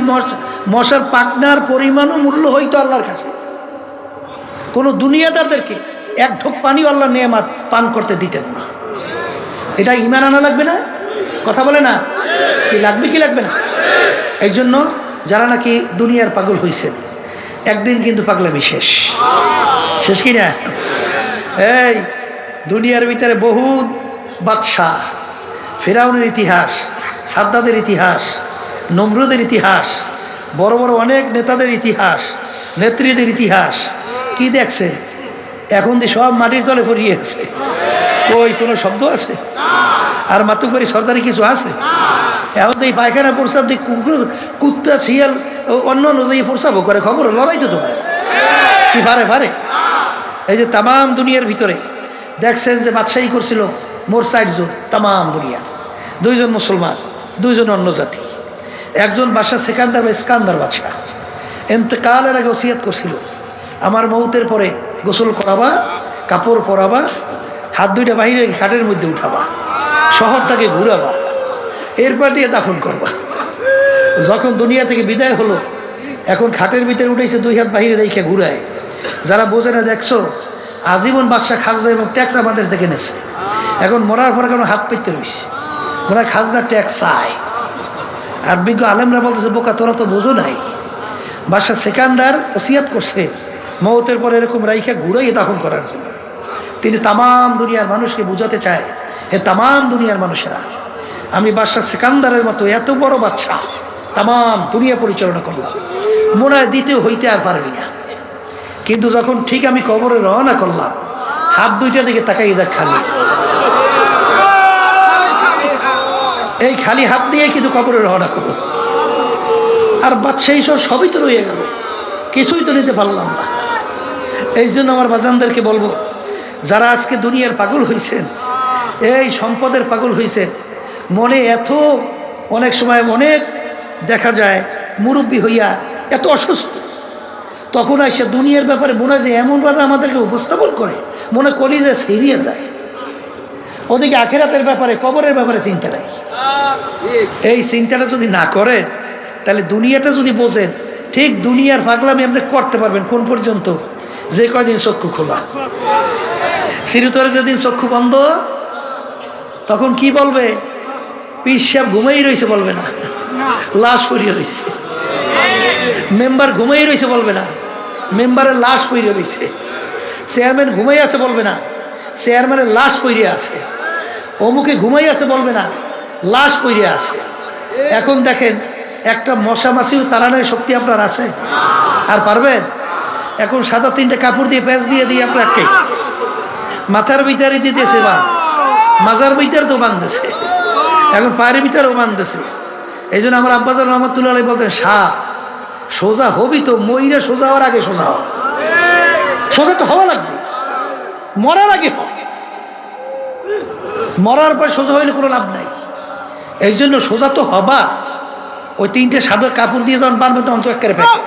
মশার পাকনার পরিমাণও মূল্য হইতো আল্লাহর কাছে, কোনো দুনিয়াদারদেরকে এক ঢোক পানিও আল্লাহ নেয়ামত পান করতে দিতেন না। এটা ঈমান আনা লাগবে না? কথা বলে না, কি লাগবে কি লাগবে না? এই জন্য যারা নাকি দুনিয়ার পাগল হয়েছেন, একদিন কিন্তু পাগলামি শেষ, শেষ কি না? এই দুনিয়ার ভিতরে বহুত বাদশাহ, ফেরাউনের ইতিহাস, সাদ্দাদের ইতিহাস, নমরুদের ইতিহাস, বড় বড় অনেক নেতাদের ইতিহাস, নেত্রীদের ইতিহাস কি দেখছেন? এখন যে সব মাটির তলে পড়িয়ে আছে, ওই কোনো শব্দ আছে? আর মাতুকবাড়ি সর্দারি কিছু আছে? এখন তো এই পায়খানা প্রস্রাব দিয়ে কুকুর, কুত্তা, শিয়াল, অন্য অনুযায়ী প্রস্রাবও করে, খবর লড়াইতে তো পারে কি পারে? এই যে তামাম দুনিয়ার ভিতরে দেখছেন যে বাদশাহী করছিল মোর 60 জন, তামাম দুনিয়ার, 2 জন মুসলমান, 2 জন অন্য জাতি। একজন বাদশাহ সেকান্দার বা ইস্কান্দার বাদশাহ এন্তেকালের আগে ওসিয়ত করছিল, আমার মৌতের পরে গোসল করাবা, কাপড় পরাবা, হাত দুইটা বাহিরে খাটের মধ্যে উঠাবা, শহরটাকে ঘুরাবা, এরপর দিয়ে দাফন করবা। যখন দুনিয়া থেকে বিদায় হলো, এখন খাটের ভিতরে উঠেছে, 2 হাত বাহিরে রেখে ঘুরায়। যারা বোঝে না, দেখছো আজীবন বাদশা খাজনা এবং ট্যাক্স আমাদের থেকে নেছে, এখন মরার পরে কেন হাত পেতে রয়েছে, ওরা খাজনা ট্যাক্স চায়। আর বিজ্ঞ আলেমরা বলতেছে, বোকা তোরা তো বোঝো নাই, বাদশা সেকান্দার ওসিয়াত করছে মৌতের পরে এরকম রাইখা ঘুরাই দাফন করার জন্য। তিনি তামাম দুনিয়ার মানুষকে বুঝাতে চায়, হে তামাম দুনিয়ার মানুষেরা, আমি বাদশা সেকান্দারের মতো এত বড় বাদশা তামাম দুনিয়া পরিচালনা করলাম, মনে হয় দ্বিতীয় হইতে আর পারবি না। কিন্তু যখন ঠিক আমি কবরে রওনা করলাম, হাত দুইটার দিকে তাকাই দেখ খালি, এই খালি হাত দিয়ে কিন্তু কবরে রওনা করো। আর বাদশাহী সবই তো রয়ে গেল, কিছুই তো নিতে পারলাম না। এই জন্য আমার বাজানদেরকে বলবো, যারা আজকে দুনিয়ার পাগল হয়েছেন, এই সম্পদের পাগল হয়েছেন, মনে এত, অনেক সময় অনেক দেখা যায় মুরব্বী হইয়া এত অসুস্থ, তখন এসে দুনিয়ার ব্যাপারে মনে হয় যে এমনভাবে আমাদেরকে উপস্থাপন করে, মনে করি যে সেরিয়ে যায়। ওদিকে আখেরাতের ব্যাপারে, কবরের ব্যাপারে চিন্তা নাই। এই চিন্তাটা যদি না করেন, তাহলে দুনিয়াটা যদি বোঝেন, ঠিক দুনিয়ার পাগলামি আপনি করতে পারবেন কোন পর্যন্ত? যে কয়দিন চক্ষু খোলা, চিরতরে যেদিন চক্ষু বন্ধ, তখন কি বলবে? পীর সাহেব ঘুমাই রয়েছে বলবে না, লাশ পড়িয়ে রয়েছে। মেম্বার ঘুমাই রয়েছে বলবে না, মেম্বারের লাশ পড়িয়ে রয়েছে। চেয়ারম্যান ঘুমাই আছে বলবে না, চেয়ারম্যানের লাশ পড়িয়ে আছে। অমুকে ঘুমাই আছে বলবে না, লাশ পড়িয়ে আছে। এখন দেখেন, একটা মশা মাছিও তাড়ানোর শক্তি আপনার আছে? আর পারবেন? এখন সাদা 3টে কাপড় দিয়ে প্যাঁচ দিয়ে আপনার আটকাইছে, মাথার ভিতরে দিতেছে, বা মাজার ভিতরে তো বাঁধতেছে, এখন পায়ের ভিতরেও বাঁধতেছে। এই জন্য আমার আব্বাজান রহমতুল্লাহ আলাইহি বলতেন, শাহ সোজা হবি তো, মইরা সোজা হওয়ার আগে সোজা হওয়া, সোজা তো হওয়া লাগবে, মরার আগে হওয়া, মরার পর সোজা হইলে কোনো লাভ নাই। এই জন্য সোজা তো হবা, ওই 3টে সাদা কাপড় দিয়ে যখন বানবে তখন তো একেবারে প্যাকেট।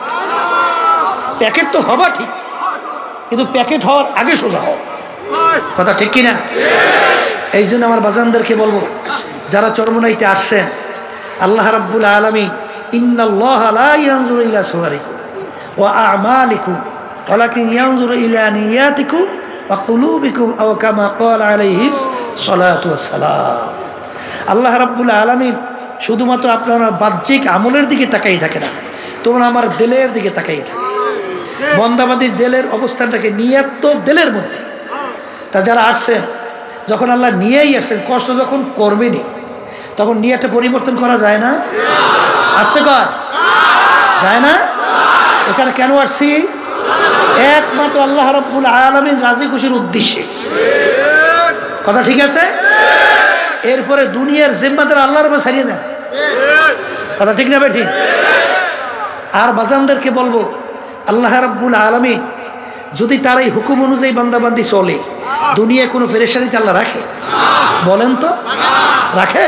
প্যাকেট তো হবা ঠিক, কিন্তু প্যাকেট হওয়ার আগে সোজা হও। কথা ঠিক কিনা? এই জন্য আমার বাজানদেরকে বলবো, যারা চরমনাইতে আসছেন, আল্লাহ রাব্বুল আলামিন ইন্নাল্লাহা লা ইয়ানজুরু ইলা সুওয়ারিকুম ওয়া আ'মালিকুম ওয়ালাকিন ইয়ানজুরু ইলা নিয়াতিকুম ওয়া কুলুবিকুম আও কামা ক্বালা আলাইহিস সালাতু ওয়াস সালাম। আল্লাহ রাব্বুল আলামিন শুধুমাত্র আপনার বাহ্যিক আমলের দিকে তাকাই থাকে না, তোমরা আমার দিলের দিকে তাকাই থাকে। বন্দাবাদীর দিলের অবস্থানটাকে, নিয়ত তো দিলের মধ্যে। তা যারা আসছেন, যখন আল্লাহ নিয়েই আসছেন, কষ্ট যখন করবেনি, তখন নিয়তটা পরিবর্তন করা যায় না? আসতে কয় যায় না? এখানে কেন আসছি? একমাত্র আল্লাহ রাব্বুল আলামিন রাজি খুশির উদ্দেশ্যে। কথা ঠিক আছে? এরপরে দুনিয়ার জিম্মাদার আল্লাহর উপর ছাড়িয়ে দেন। কথা ঠিক না? ঠিক। আর বাজানদেরকে বলবো, আল্লাহ রাব্বুল আলামিন যদি তার এই হুকুম অনুযায়ী বান্দাবান্দি চলে, দুনিয়ায় কোনো পেরেশানিতে আল্লাহ রাখে? বলেন তো, রাখে?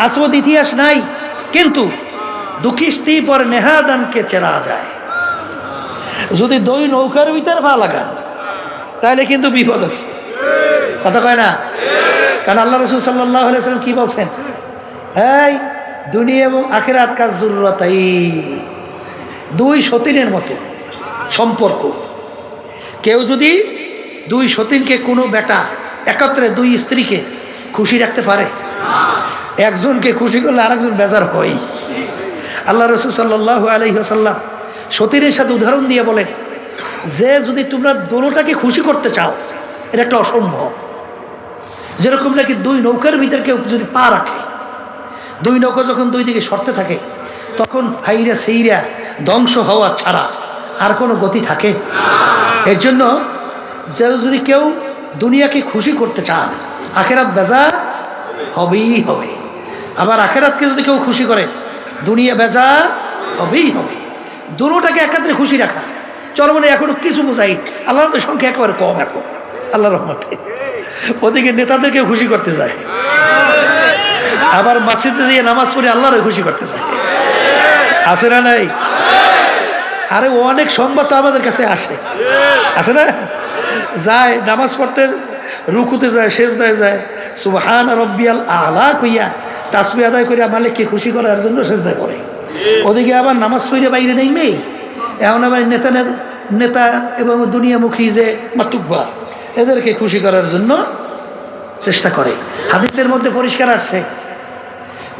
আসবদ ইতিহাস নাই, কিন্তু দুঃখিস্তি পর নেহাদানকে চেনা যায়। যদি দুই নৌকার ভিতরে পা লাগান, তাহলে কিন্তু বিপদ আছে। কথা কয় না? কারণ আল্লাহ রাসূল সাল্লাল্লাহু আলাইহি ওয়াসাল্লাম কি বলছেন? এই দুনিয়া এবং আখিরাত কাজ জরুরতাই, দুই সতীনের মতো সম্পর্ক। কেউ যদি দুই সতীনকে, কোনো বেটা একত্রে দুই স্ত্রীকে খুশি রাখতে পারে? একজনকে খুশি করলে আরেকজন বেজার হয়। আল্লাহ রাসূল সাল্লাল্লাহু আলাইহি ওয়াসাল্লাম সতীনের সাথে উদাহরণ দিয়ে বলেন যে যদি তোমরা দোনোটাকে খুশি করতে চাও, এটা একটা অসম্ভব। যেরকম নাকি দুই নৌকার ভিতরে কেউ যদি পা রাখে, দুই নৌকা যখন দুই দিকে সরতে থাকে, তখন হাইরা সেইরা ধ্বংস হওয়া ছাড়া আর কোনো গতি থাকে? এর জন্য যদি কেউ দুনিয়াকে খুশি করতে চান, আখেরাত বেজার হবেই হবে। আবার আখেরাতকে যদি কেউ খুশি করে, দুনিয়া বেজার হবেই হবে। দুটোটাকে একাত্রে খুশি রাখা চরমনে এখনো কিছু বোঝাই। আল্লাহর তো সংখ্যা একেবারে কম এখন, আল্লাহর রহমতে। ওদিকে নেতাদেরকে খুশি করতে যায়, আবার মসজিদে দিয়ে নামাজ পড়ে আল্লাহরে খুশি করতে যায়। আছে না নাই? আরে অনেক সংবাদ তো আমাদের কাছে আসে, আছে না? যায় নামাজ পড়তে, রুকুতে যায়, সেজদায় যায়, সুবহান রাব্বিয়াল আলা কইয়া তাসবিহ আদায় করে মালিককে খুশি করার জন্য সেজদা করে। ওদিকে আবার নামাজ পড়ে বাইরে নেই মেয়ে, এমন আবার নেতা এবং দুনিয়ামুখী যে মাতুব্বার, এদেরকে খুশি করার জন্য চেষ্টা করে। হাদিসের মধ্যে পরিষ্কার আসছে,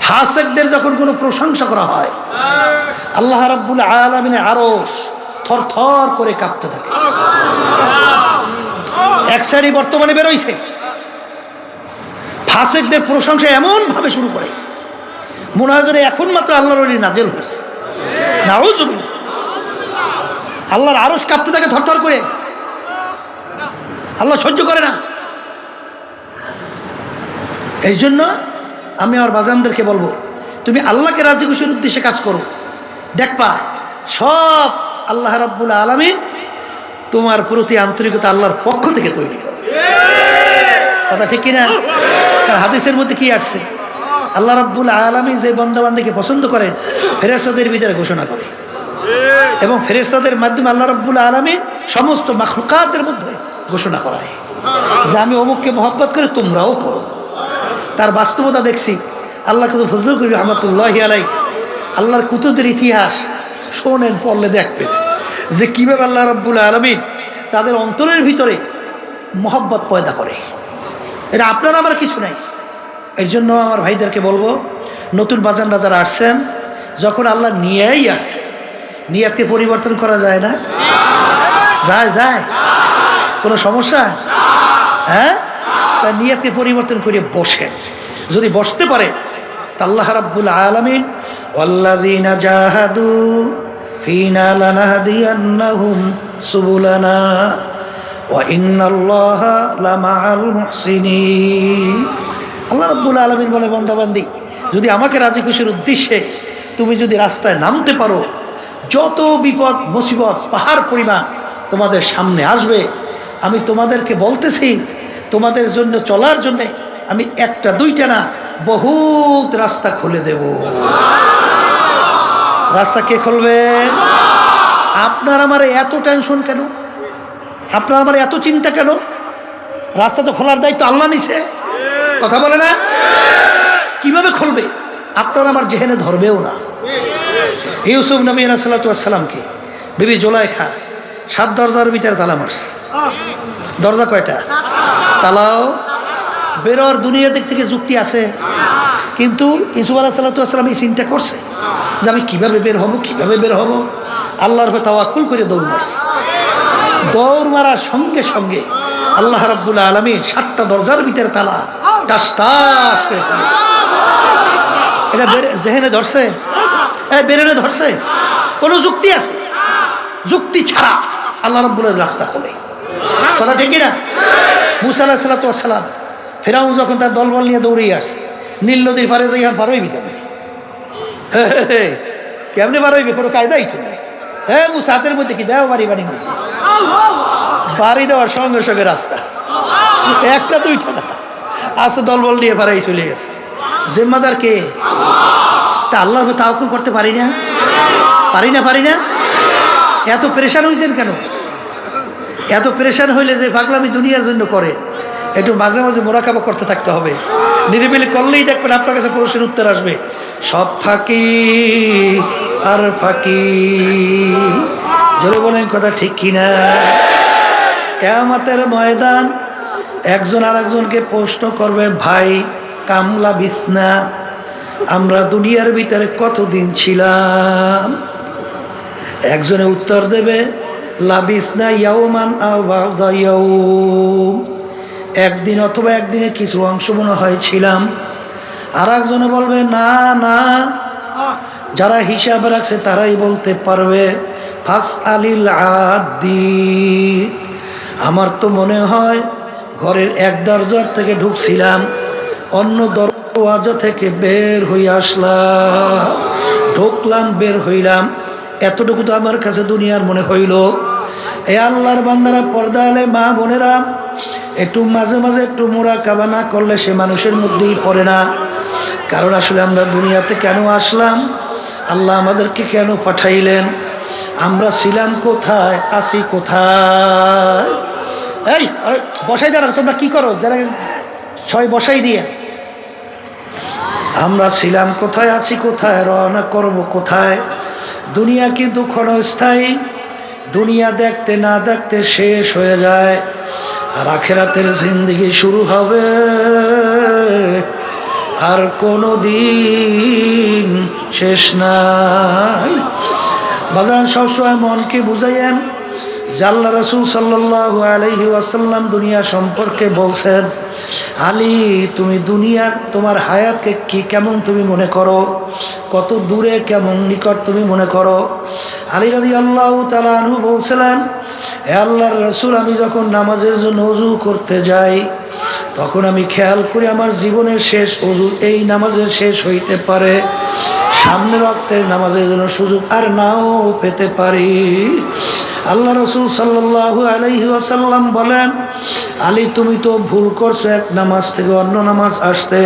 ফাসিকদের যখন কোনো প্রশংসা করা হয়, আল্লাহ রাব্বুল আলামিনের আরশ থরথর করে কাঁপতে থাকে। এক সারি বর্তমানে বেরোইছে, ফাসিকদের প্রশংসা এমন ভাবে শুরু করে, মনে হয় যেন এখন মাত্র আল্লাহর ওলি নাজেল হয়েছে। নাউজুবিল্লাহ, আল্লাহর আরশ কাঁপতে থাকে থরথর করে, আল্লাহ সহ্য করে না। এই জন্য আমি আমার বাজানদেরকে বলবো, তুমি আল্লাহকে রাজি খুশির উদ্দেশ্যে কাজ করো, দেখবা সব আল্লাহ রাব্বুল আলামিন তোমার প্রতি আন্তরিকতা আল্লাহর পক্ষ থেকে তৈরি করে। কথা ঠিক কিনা? কারণ হাদিসের মধ্যে কি আসছে? আল্লাহ রাব্বুল আলামিন যে বান্দাবান্দিকে পছন্দ করেন, ফেরেশতাদের ভিতরে ঘোষণা করে, এবং ফেরেশতাদের মাধ্যমে আল্লাহ রাব্বুল আলামিন সমস্ত মাখলুকাতের মধ্যে ঘোষণা করায় যে আমি অমুককে মহব্বত করে, তোমরাও করো। তার বাস্তবতা দেখছি। আল্লাহ কুতুব ফজলুল করিম রহমাতুল্লাহি আলাইহি আল্লাহর কুতুবদের ইতিহাস শোনেন, পড়লে দেখবেন যে কীভাবে আল্লাহ রাব্বুল আলামিন তাদের অন্তরের ভিতরে মহব্বত পয়দা করে। এটা আপনার আমার কিছু নাই। এর জন্য আমার ভাইদেরকে বলবো, নতুন বাজানরা যারা আসছেন, যখন আল্লাহ নিয়েই আসছে, নিয়াতকে পরিবর্তন করা যায় না? যায় যায়? কোনো সমস্যা? হ্যাঁ, তা নিয়াতকে পরিবর্তন করে বসেন। যদি বসতে পারে, তা আল্লাহ রাব্বুল আলামিন ওয়াল্লাযীনা জাহাদু ফীনা লানাহদিয়ান্নাহুম সুবুলানা ওয়া ইন্নাল্লাহা লামাআল মুহসিনিন। আল্লাহ রাব্বুল আলামিন বলে, বান্দাবান্দি যদি আমাকে রাজি খুশির উদ্দেশ্যে তুমি যদি রাস্তায় নামতে পারো, যত বিপদ মুসিবত পাহাড় পরিমাণ তোমাদের সামনে আসবে, আমি তোমাদেরকে বলতেছি, তোমাদের জন্য চলার জন্যে আমি একটা দুইটা না বহুত রাস্তা খুলে দেব। রাস্তা কে খুলবে? আপনার আমার এত টেনশন কেন? আপনার আমার এত চিন্তা কেন? রাস্তা তো খোলার দায়িত্ব আল্লাহ নিছে। কথা বলে না? কিভাবে খুলবে? আপনার আমার জেহেনে ধরবেও না। ইউসুফ নবী আলাইহিস সালাতু ওয়াস সালামকে বিবি জুলাইখা 7 দরজার ভিতরে তালা মারছে। দরজা কয়টা? তালাও বেরোর দুনিয়া দিক থেকে যুক্তি আছে, কিন্তু ইউসুফ আলাইহিস সালাতু ওয়াস সালাম এই চিন্তা করছে যে আমি কিভাবে বের হব, কিভাবে বের হব। আল্লাহর উপর তাওয়াক্কুল করে দৌড় মারছে। দৌড় মারার সঙ্গে সঙ্গে আল্লাহ রাব্বুল আলামিন 7টা দরজার ভিতরে তালা টাস টাস করে খুলে দিয়েছে। এটা জেহেনে ধরছে, বেরেনে ধরছে? কোনো যুক্তি আছে? যুক্তি ছাড়া আল্লাহ রাব্বুল আলামিন রাস্তা খোলে। কথা ঠিক না? মুসা আলাইহিস সালাতু ওয়াস সালাম ফেরাউন যখন তার দলবল নিয়ে দৌড়িয়ে আসছে, নীল নদীর পারে যাই আর পারইবি কেমনে? কেমনে পারইবি? কোনো কায়দাই তো নাই। মুসা হাতের মধ্যে কি দেও বাড়ি বাড়ির মধ্যে বাড়ি দেওয়ার সঙ্গে সঙ্গে রাস্তা, একটা দুইটা না, আস্তে দলবল নিয়ে পারাই চলে গেছে। জিম্মাদার কে? তা আল্লাহ তাওয়াক্কুল করতে পারি না? পারি না? এত প্রেশার হয়েছেন কেন? এত প্রেশার হইলে যে পাগলামি দুনিয়ার জন্য করে, একটু মাঝে মাঝে মোরাকাবা করতে থাকতে হবে। নিরিবিলি করলেই দেখবেন আপনার কাছে প্রশ্নের উত্তর আসবে। সব ফাঁকি আর ফাঁকি। জোরে বলেন কথা ঠিক কিনা? কিয়ামতের ময়দান একজন আর একজনকে প্রশ্ন করবে, ভাই কামলা বিছনা, আমরা দুনিয়ার ভিতরে কতদিন ছিলাম? একজনে উত্তর দেবে, লাবিসনা ইয়াওমান আও বা'দা ইয়াওম, একদিন অথবা একদিনে কিছু অংশ মনে হয় ছিলাম। আর একজনে বলবে, না না, যারা হিসাব রাখছে তারাই বলতে পারবে। ফাস আলিল আদি, আমার তো মনে হয় ঘরের এক দরজার থেকে ঢুকছিলাম, অন্য দরওয়াজা থেকে বের হয়ে আসলাম, ঢুকলাম বের হইলাম, এতটুকু তো আমার কাছে দুনিয়ার মনে হইল। এ আল্লাহর বান্দারা, পর্দা আলে মা বোনেরা, একটু মাঝে মাঝে একটু মুরাকাবা না করলে সে মানুষের মধ্যেই পড়ে না। কারণ আসলে আমরা দুনিয়াতে কেন আসলাম, আল্লাহ আমাদেরকে কেন পাঠাইলেন, আমরা ছিলাম কোথায়, আছি কোথায়। এই বসাই দাঁড়ান, তোমরা কি করো? যারা সবাই বসাই দিয়ে, আমরা ছিলাম কোথায়, আছি কোথায়, রওনা করব কোথায়। দুনিয়া কিন্তু ক্ষণস্থায়ী, দুনিয়া দেখতে না দেখতে শেষ হয়ে যায়। আর আখিরাতের জিন্দেগি শুরু হবে, আর কোনো দিন শেষ নাই। বাজান সবসময় মনকে বুঝাইয়েন যে আল্লাহ রাসূল সাল্লাল্লাহু আলাইহি ওয়াসাল্লাম দুনিয়া সম্পর্কে বলছেন, আলী তুমি দুনিয়ার তোমার হায়াতকে কি কেমন তুমি মনে করো, কত দূরে কেমন নিকট তুমি মনে করো। আলী রাদিয়াল্লাহু তাআলা আনহু বলছিলেন, হে আল্লাহর রাসূল, আমি যখন নামাজের জন্য ওযু করতে যাই তখন আমি খেয়াল করি আমার জীবনের শেষ ওযু এই নামাজের শেষ হইতে পারে, সামনের ওয়াক্তের নামাজের জন্য সুযোগ আর নাও পেতে পারি। আল্লাহ রাসূল সাল্লাল্লাহু আলাইহি ওয়াসাল্লাম বলেন, আলী তুমি তো ভুল করছো এক নামাজ থেকে অন্য নামাজ আসতে,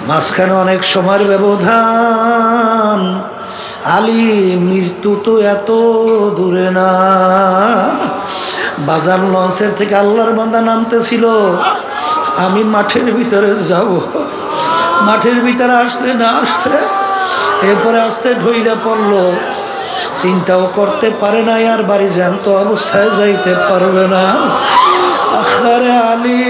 মাঝখানে অনেক সময়ের ব্যবধান। আলী মৃত্যু তো এত দূরে না। বাজার লঞ্চের থেকে আল্লাহর বান্দা নামতেছিল, আমি মাঠের ভিতরে যাব, মাঠের ভিতরে আসতে না আসতে এরপরে আসতে ঢইলা পড়লো, চিন্তাও করতে পারে না আর বাড়ি জ্যান্ত অবস্থায় যাইতে পারবে না। আখারে আলী,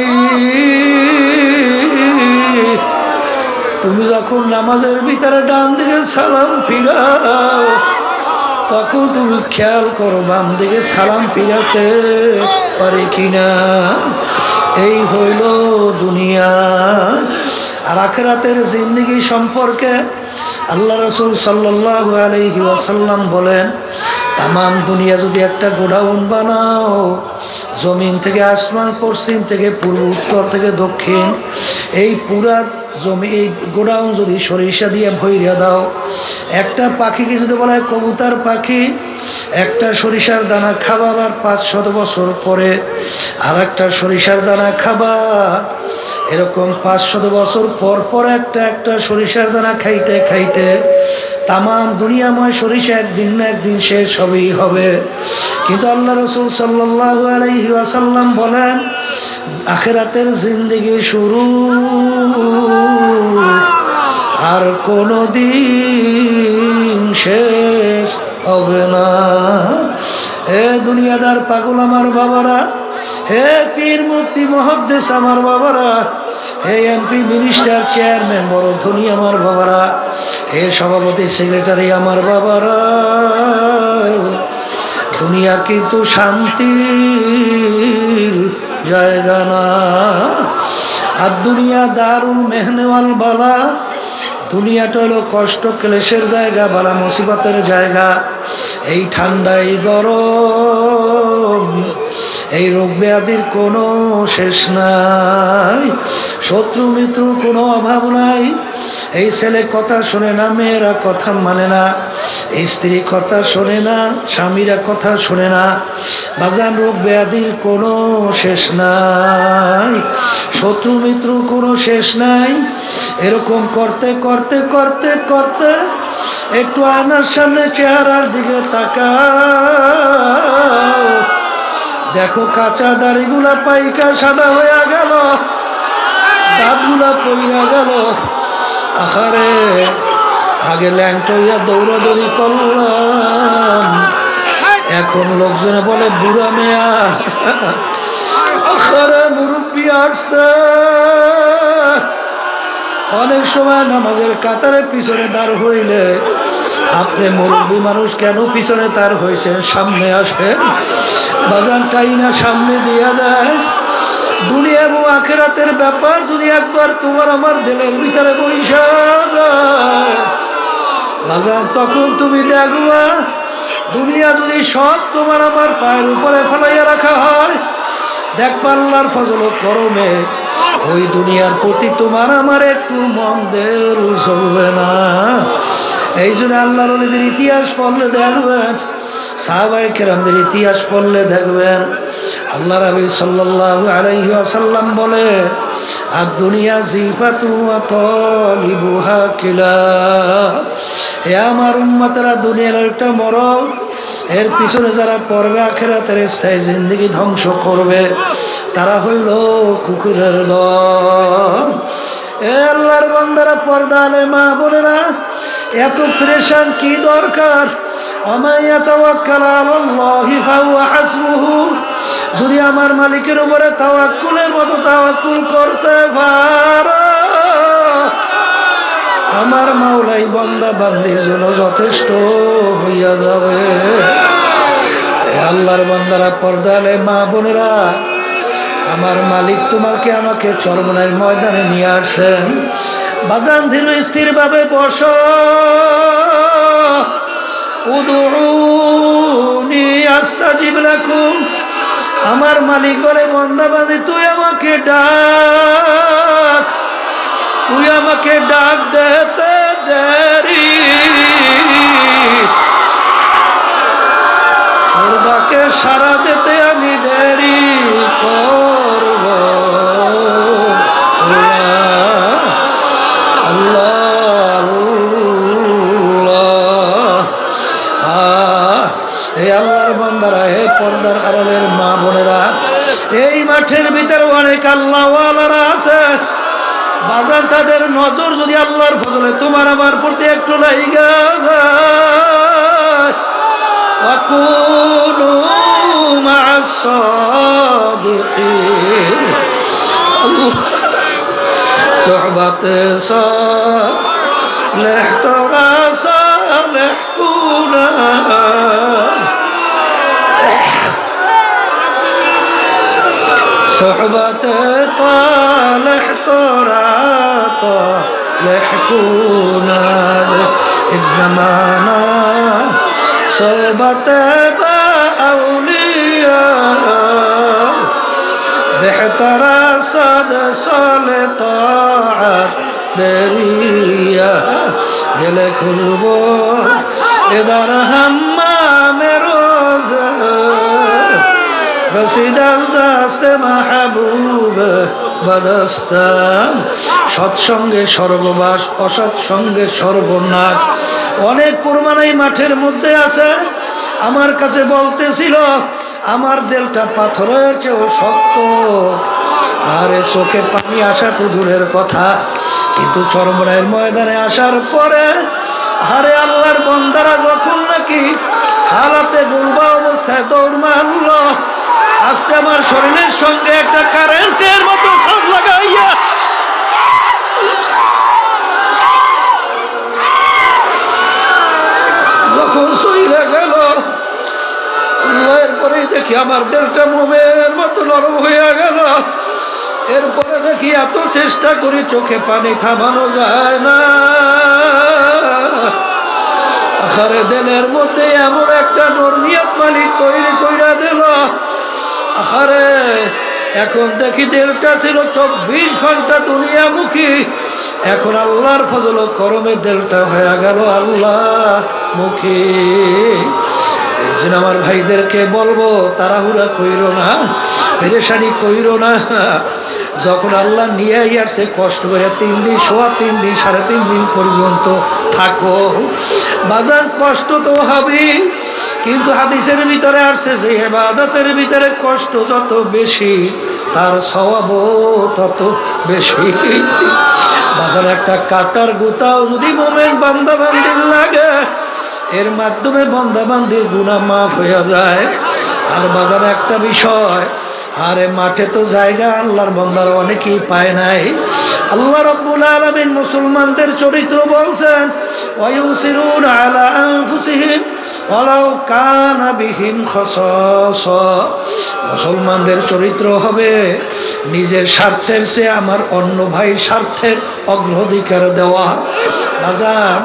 তুমি যখন নামাজের ভিতরে ডান দিকে সালাম ফিরাও তখন তুমি খেয়াল করো বাম দিকে সালাম ফিরাতে পারে কিনা। এই হইল দুনিয়া। আর আখিরাতের জিন্দেগি সম্পর্কে আল্লাহ রাসূল সাল্লাল্লাহু আলাইহি ওয়াসাল্লাম বলেন, তামাম দুনিয়া যদি একটা গোডাউন বানাও, জমিন থেকে আসমান, পশ্চিম থেকে পূর্ব, উত্তর থেকে দক্ষিণ, এই পুরা জমি এই গোডাউন যদি সরিষা দিয়ে ভইরা দাও, একটা পাখিকে যদি বলা হয় কবুতর পাখি, একটা সরিষার দানা খাবা, আবার 500 বছর পরে আর একটা সরিষার দানা খাবা, এরকম 500 বছর পর পর একটা একটা সরিষার দানা খাইতে খাইতে তামাম দুনিয়াময় সরিষা একদিন না একদিন শেষ হবেই হবে। কিন্তু আল্লাহ রাসূল সাল্লাল্লাহু আলাইহি ওয়াসাল্লাম বলেন, আখিরাতের জিন্দেগি শুরু, আর কোনদিন শেষ হবে না। হে দুনিয়াদার পাগল আমার বাবারা, হে পীর মুফতি মুহাদ্দিস আমার বাবারা, হে এমপি মিনিস্টার চেয়ারম্যান বড় ধনী আমার বাবারা, হে সভাপতি সেক্রেটারি আমার বাবারা, দুনিয়া কিন্তু শান্তির জায়গা না। আর দুনিয়া দারুল মেহনে ওয়াল বালা, দুনিয়াটা হলো কষ্ট ক্লেশের জায়গা, বালা মুসিবতের জায়গা। এই ঠান্ডা, এই গরম, এই রোগ ব্যাধির কোনো শেষ নাই, শত্রু মিত্রুর কোনো অভাব নাই। এই ছেলে কথা শোনে না, মেয়েরা কথা মানে না, এই স্ত্রী কথা শোনে না, স্বামীরা কথা শোনে না। বাজান, রোগ ব্যাধির কোনো শেষ নাই, শত্রু মিত্রুর কোনো শেষ নাই। এরকম করতে করতে করতে করতে একটু আয়নার সামনে চেহারার দিকে তাকাও, দেখো কাঁচা দাড়িগুলা পাইকা সাদা হয়ে গেল, দাঁতগুলা পইরা গেল। আহারে, আগে ল্যাংটা হইয়া দৌড়াদৌড়ি করলাম, এখন লোকজনে বলে বুড়া মেয়া। আহারে, মুরব্বি আসছে। অনেক সময় নামাজের কাতারে পিছনে দাঁড় হইলে আপনি মুরব্বী মানুষ কেন পিছনে তার হয়েছেন, সামনে আসে। বাজান টাইনা সামনে দিয়া দেয়। দুনিয়া এবং আখিরাতের ব্যাপার যদি একবার তোমার আমার দিলের ভিতরে বইসা যায় বাজান, তখন তুমি দেখবা দুনিয়া যদি সব তোমার আমার পায়ের উপরে ফেলাইয়া রাখা হয়, দেখবা আল্লাহর ফজল ও করমে ওই দুনিয়ার প্রতি তোমার আমার একটু মন দের চলবে না। এই জন্য আল্লাহর ওলিদের ইতিহাস পড়লে দেখবেন, সাহাবায়ে কেরামদের ইতিহাস পড়লে দেখবেন, আল্লাহ রাসূল সাল্লাল্লাহু আলাইহি ওয়াসাল্লাম বলে, আর দুনিয়া জিফাতু ওয়া তালিবুহা কিলাব। হে আমার উম্মতেরা, দুনিয়ার একটা মরণ, এর পিছনে যারা পড়বে আখিরাতের স্থায়ী জিন্দেগি ধ্বংস করবে, তারা হইল কুকুরের দল। এ আল্লাহর বান্দারা, পর্দা আলে মা বোনেরা, এত প্রেশান কি দরকার? যদি আমার মালিকের উপরে তাওয়াক্কুলের মতো তাওয়াক্কুল করতে পারো, আমার মাওলাই বান্দা বান্দির জন্য যথেষ্ট হইয়া যাবে। আল্লাহর বান্দারা, পর্দালে মা বোনেরা, আমার মালিক তোমাকে আমাকে চরমনের ময়দানে নিয়ে আসছেন। বাজান, ধীর স্থির ভাবে বসো। উদউনি আস্তাজিব লাকুম। আমার মালিক বলে, বান্দা বান্দি, তুই আমাকে ডাক, তুই আমাকে ডাক দেতে দেরি, তোর ডাকে সারা দিতে আমি দেরি করব। আল্লাহর বান্দারা, হে পর্দার আড়ালের মা বোনেরা, এই মাঠের ভিতরে অনেক আল্লাহওয়ালারা আছে। বাজার, তাদের নজর যদি আল্লাহর ফজলে তোমার আমার প্রতি একটু লাইগা যায়, ওয়াকুনু মা'আস সাদিকিন। সোহবতে সালেহ তোরা সালেহ কুনা, সোহবতে তালেহ তোরা তালেহ কুনা। এক জামানা সোহবতে বা আউলিয়া, বেহতরা সাদ সালে তাআত বেরিয়া। গেলে খুলবো এদার হাম্মামে রোজা, রসিদাল দাস্তে মাহবুব বাদাস্তান। সৎসঙ্গে সর্ববাস, অসৎসঙ্গে সর্বনাশ। অনেক প্রমাণ এই মাঠের মধ্যে আছে। আমার কাছে বলতেছিল আমার দিলটা পাথরের চেয়েও শক্ত। আরে চোখে পানি আসা তো দূরের কথা, কিন্তু চরমরায়ের ময়দানে আসার পরে আরে আল্লাহর বান্দারা যখন নাকি হালাতে গুলবা অবস্থায় দৌড় মারল, আজকে আমার শরীরের সঙ্গে একটা কারেন্টের মতো সব লাগাইয়া যখন সইরা গেল, এরপরেই দেখি আমার দিলটা মোমের মতো নরম হইয়া গেল। এরপরে দেখি এত চেষ্টা করি চোখে পানি থামানো যায় না। আরে দিলের মধ্যে এমন একটা নরমিয়াত মালিক তৈরি কইরা দিল। আরে এখন দেখি দিলটা ছিল 24 ঘন্টা দুনিয়ামুখী, এখন আল্লাহর ফজল করমে দিলটা হয়ে গেল আল্লাহ মুখী। এই জন্য আমার ভাইদেরকে বলবো, তাড়াহুড়া কইরো না, পেরেশানি কইরো না। যখন আল্লাহ নিয়ে আসছে কষ্ট করে 3 দিন, সোয়া 3 দিন, 3.5 দিন পর্যন্ত থাকো বাজার, কষ্ট তো হবে। কিন্তু হাদিসের ভিতরে আসছে যে ইবাদতের ভিতরে কষ্ট যত বেশি তার সওয়াবও তত বেশি। বাজার একটা কাটার গোতাও যদি মোমেন বান্দা বান্দির লাগে, এর মাধ্যমে বান্দা বান্দির গুনাহ মাফ হয়ে যায়। আর বাজার একটা বিষয়, আরে মাঠে তো জায়গা আল্লাহর বান্দারা অনেকেই পায় নাই। আল্লাহ রাব্বুল আলামিন মুসলমানদের চরিত্র বলছেন, ওয়ায়ুসিরুনা আলা আনফুসিহিম ওয়ালাউ কানা বিহিম খাসাসা। মুসলমানদের চরিত্র হবে নিজের স্বার্থের চেয়ে আমার অন্য ভাইয়ের স্বার্থের অগ্রাধিকার দেওয়া। বাজান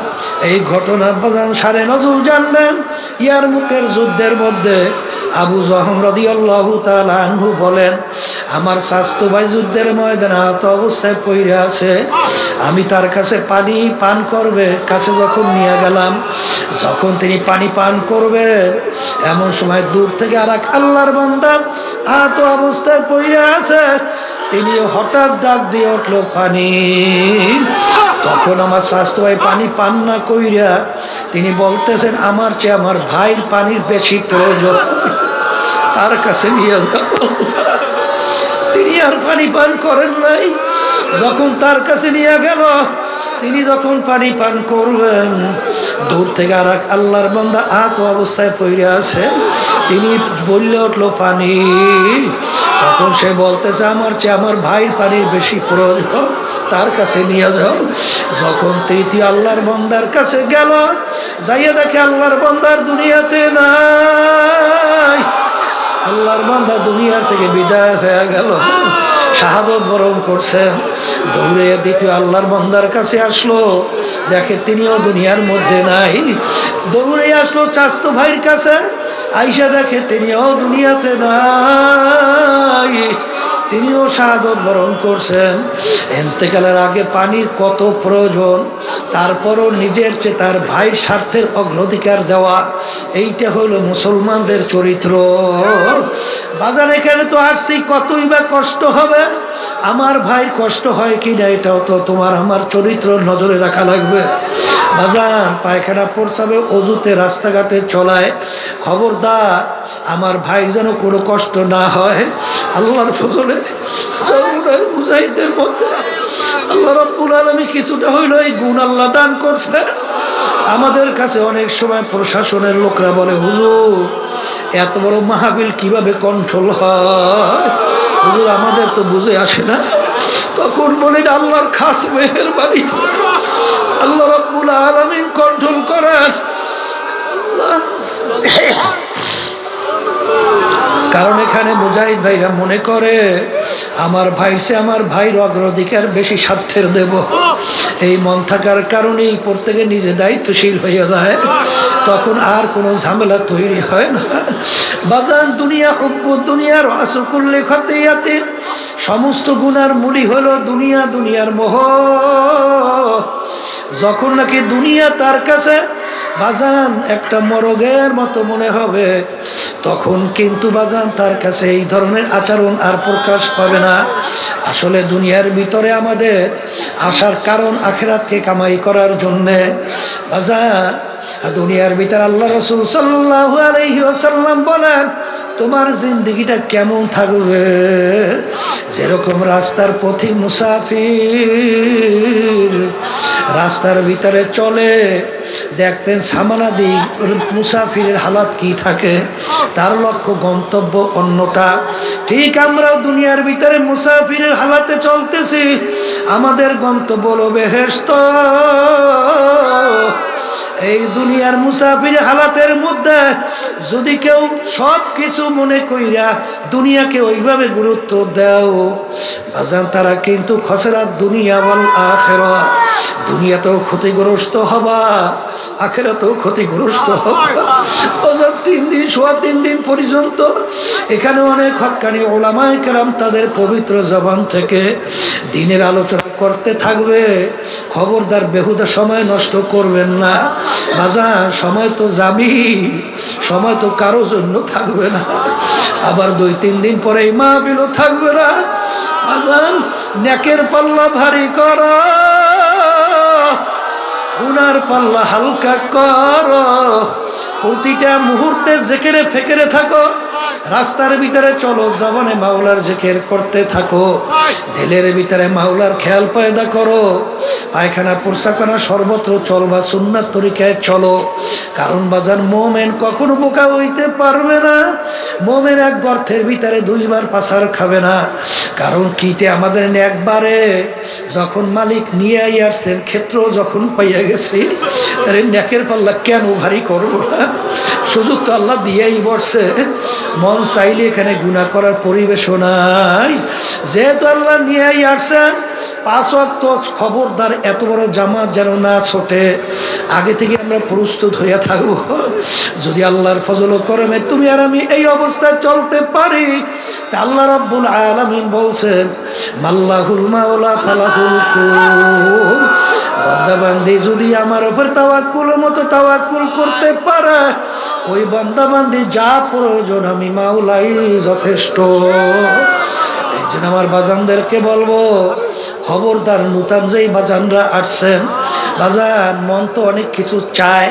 এই ঘটনা বাজান সারে নজরুল জানবেন। ইয়ারমুকের যুদ্ধের মধ্যে আবু জহম রাদিয়াল্লাহু তাআলা আনহু বলেন, আমার স্বাস্থ্য ভাই যুদ্ধের ময়দানে আহত অবস্থায় পড়ে আছে। আমি তার কাছে পানি পান করবে কাছে যখন নিয়ে গেলাম, যখন তিনি পানি পান করবে এমন সময় দূর থেকে আর এক আল্লাহর বান্দা আহত অবস্থায় পড়ে আছে, তিনি হঠাৎ ডাক দিয়ে উঠল পানি। তখন আমার স্বাস্থ্য ভাই পানি পান না কইরা তিনি বলতেছেন, আমার চেয়ে আমার ভাইয়ের পানির বেশি প্রয়োজন, তার কাছে নিয়ে যাব। তিনি আর পানি পান করেন নাই। যখন তার কাছে নিয়ে গেল, তিনি যখন পানি পান করবেন, দূর থেকে আর এক আল্লাহর বান্দা আহত অবস্থায় পড়ে আছে, তিনি বললে উঠলো পানি। তখন সে বলতেছে, আমার চেয়ে আমার ভাইয়ের পানির বেশি প্রয়োজন, তার কাছে নিয়ে যাও। যখন তৃতীয় আল্লাহর বান্দার কাছে গেল, যাইয়া দেখে আল্লাহর বান্দার দুনিয়াতে নাই। আল্লাহর বান্দা দুনিয়ার থেকে বিদায় হয়ে গেল, শাহাদত বরণ করছেন। দৌড়ে দ্বিতীয় আল্লাহর বান্দার কাছে আসলো, দেখে তিনিও দুনিয়ার মধ্যে নাই। দৌড়ে আসলো চাচতো ভাইয়ের কাছে, আইসা দেখে তিনিও দুনিয়াতে নাই, তিনিও শাহাদত বরণ করছেন। ইন্তেকালের আগে পানির কত প্রয়োজন, তারপরও নিজের চেয়ে তার ভাইয়ের স্বার্থের অগ্রাধিকার দেওয়া, এইটা হলো মুসলমানদের চরিত্র। বাজার এখানে তো আসছি, কতই বা কষ্ট হবে, আমার ভাই কষ্ট হয় কি না এটাও তো তোমার আমার চরিত্র নজরে রাখা লাগবে। বাজান পায়খানা প্রস্রাবে অজুতে রাস্তাঘাটে চলায় খবরদার আমার ভাই যেন কোনো কষ্ট না হয়। আল্লাহর ফজলে মুজাহিদের মধ্যে আল্লাহ রাব্বুল আলামিন কিছুটা হইলো এই গুণ আল্লাহ দান করছে। আমাদের কাছে অনেক সময় প্রশাসনের লোকরা বলে, হুজুর এত বড় মাহফিল কিভাবে কন্ট্রোল হয়? হুজুর আমাদের তো বুঝে আসে না। তখন বলেন আল্লাহর খাস মেহেরবানি, আল্লাহ রাব্বুল আলামিন কন্ট্রোল করেন। কারণ এখানে মুজাহিদ ভাইরা মনে করে আমার ভাই সে আমার ভাইয়ের অগ্রাধিকার বেশি স্বার্থের দেব, এই মন থাকার কারণেই প্রত্যেকে নিজে দায়িত্বশীল হয়ে যায়, তখন আর কোনো ঝামেলা তৈরি হয় না। বাজান দুনিয়া হুব্বু দুনিয়ার আসকুল্লি খতিয়াতিন, সমস্ত গুনার মূলই হলো দুনিয়া, দুনিয়ার মোহ। যখন নাকি দুনিয়া তার কাছে বাজান একটা মরগের মতো মনে হবে, তখন কিন্তু বাজান তার কাছে এই ধরনের আচরণ আর প্রকাশ পাবে না। আসলে দুনিয়ার ভিতরে আমাদের আসার কারণ আখিরাতকে কামাই করার জন্যে। বাজার দুনিয়ার ভিতরে আল্লাহ রাসূল সাল্লাল্লাহু আলাইহি ওয়াসাল্লাম বলেন, তোমার জিন্দেগিটা কেমন থাকবে? যেরকম রাস্তার পথি মুসাফির রাস্তার ভিতরে চলে, দেখবেন সামানাদি মুসাফিরের হালাত কি থাকে, তার লক্ষ্য গন্তব্য অন্যটা। ঠিক আমরাও দুনিয়ার ভিতরে মুসাফিরের হালাতে চলতেছি, আমাদের গন্তব্য হলো বেহেশত। এই দুনিয়ার মুসাফির হালাতের মধ্যে যদি কেউ সব কিছু মনে কইরা দুনিয়াকে ওইভাবে গুরুত্ব দাও বাজান, তারা কিন্তু খসরাত দুনিয়া ওয়াল আখিরা, দুনিয়াতেও ক্ষতিগ্রস্ত হবা, আখিরাতেও ক্ষতিগ্রস্ত হবা। বাজান 3 দিন সোয়া 3 দিন পর্যন্ত এখানে অনেক হক্কানি ওলামায়ে কেরাম তাদের পবিত্র জবান থেকে দিনের আলোচনা করতে থাকবে। খবরদার বেহুদা সময় নষ্ট করবেন না বাজান, সময় তো যাবি, সময় তো কারো জন্য থাকবে না। আবার 2-3 দিন পরে এই মাহফিলও থাকবে না বাজান। নেকের পাল্লা ভারী করো, গুনার পাল্লা হালকা করো, প্রতিটা মুহূর্তে জিকিরে ফিকিরে থাকো। রাস্তার ভিতরে চলো, জবানে মাওলার জিকির করতে থাকো, দিলের ভিতরে মাওলার খেয়াল পয়দা করো। পায়খানা প্রস্রাবখানা সর্বত্র চলবা, সুন্নাত তরিকায় চলো। কারণ বাজান মোমেন কখনো বোকা হইতে পারবে না। মোমেন এক গর্তের ভিতরে 2 বার পাছার খাবে না। কারণ কিতে আমাদের একবারে যখন মালিক নিয়ে আসছেন, ক্ষেত্র যখন পাইয়া গেছি, তার নেকের পাল্লা কেন ভারী করবো না? সুযোগ তো আল্লাহ দিয়েই বসছে। মন চাইলে এখানে গুনাহ করার পরিবেশও নাই। যেহেতু আল্লাহ নিয়েই আসছেন, 5 ওয়াক্ত খবরদার এত বড় জামাত যেন না ছোটে। আগে থেকে আমরা প্রস্তুত হইয়া থাকবো। যদি আল্লাহর ফজল ও করমে তুমি আর আমি এই অবস্থায় চলতে পারি, তা আল্লাহ রাব্বুল আলামিন বলছেন, মাল্লাহুল মাওলা ফালাহুল কুল। বান্দা বান্দি যদি আমার উপর তাওয়াক্কুলের মতো তাওয়াক্কুল করতে পারে, ওই বান্দা বান্দি যা প্রয়োজন আমি মাওলাই যথেষ্ট। এই জন্য আমার বাজানদেরকে বলবো, খবরদার নূতন যেই বাজানরা আসছেন, বাজান মন তো অনেক কিছু চায়,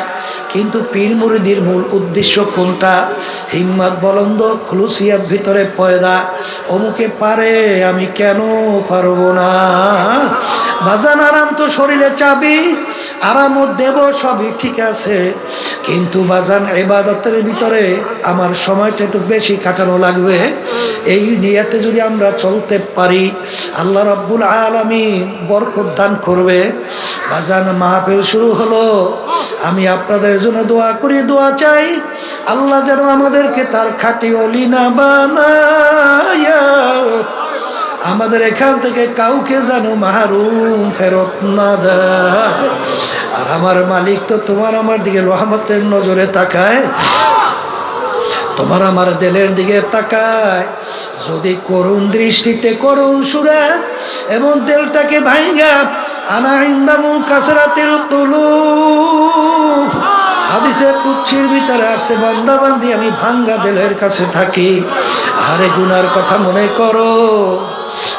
কিন্তু পীর মুরিদির মূল উদ্দেশ্য কোনটা? হিম্মত বলন্দ খুলুসিয়াত ভিতরে পয়দা, অমুকে পারে আমি কেন পারবো না? বাজান আরাম তো শরীরে চাবি, আরামও দেব, সবই ঠিক আছে, কিন্তু বাজান ইবাদতের ভিতরে আমার সময়টা একটু বেশি কাটানো লাগবে। এই নিয়তে যদি আমরা চলতে পারি, আল্লাহ রাব্বুল আলামিন বরকত দান করবে। বাজান মাহফিল শুরু হলো, আমি আপনাদের জন্য দোয়া করি, দোয়া চাই আল্লাহ যেন আমাদেরকে তার খাঁটি ওলি না বানায়া আমাদের এখান থেকে কাউকে যেন মাহরুম ফেরত না দেয়। আর আমার মালিক তো তোমার আমার দিকে রহমতের নজরে তাকায়, তোমার আমার দিলের দিকে তাকায়। যদি করুণ দৃষ্টিতে করুণ সুরে এবং দিলটাকে ভাঙা, আনা ইনদামু কাসরাতিল কুলুব, হাদিসের কুচ্ছির ভিতরে আসছে, বান্দা বান্দি আমি ভাঙ্গা দিলের কাছে থাকি। আরে গুনার কথা মনে করো,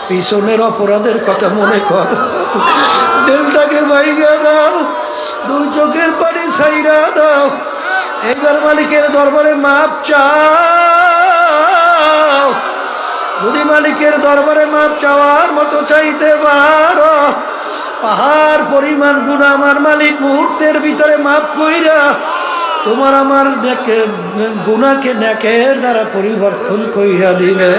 পিছনের অপরাধের কথা মনে করো, দিলটাকে ভাঙা দাও, 2 চোখের পানি ছাইরা দাও। এবার মালিকের দরবারে মাপ চাও। যদি মালিকের দরবারে মাপ চাওয়ার মতো চাইতে পারো, পাহাড় পরিমাণ গুনাহ আমার মালিক মুহূর্তের ভিতরে মাপ কইরা তোমার আমার গুনাহকে নেকের দ্বারা পরিবর্তন কইরা দিবে।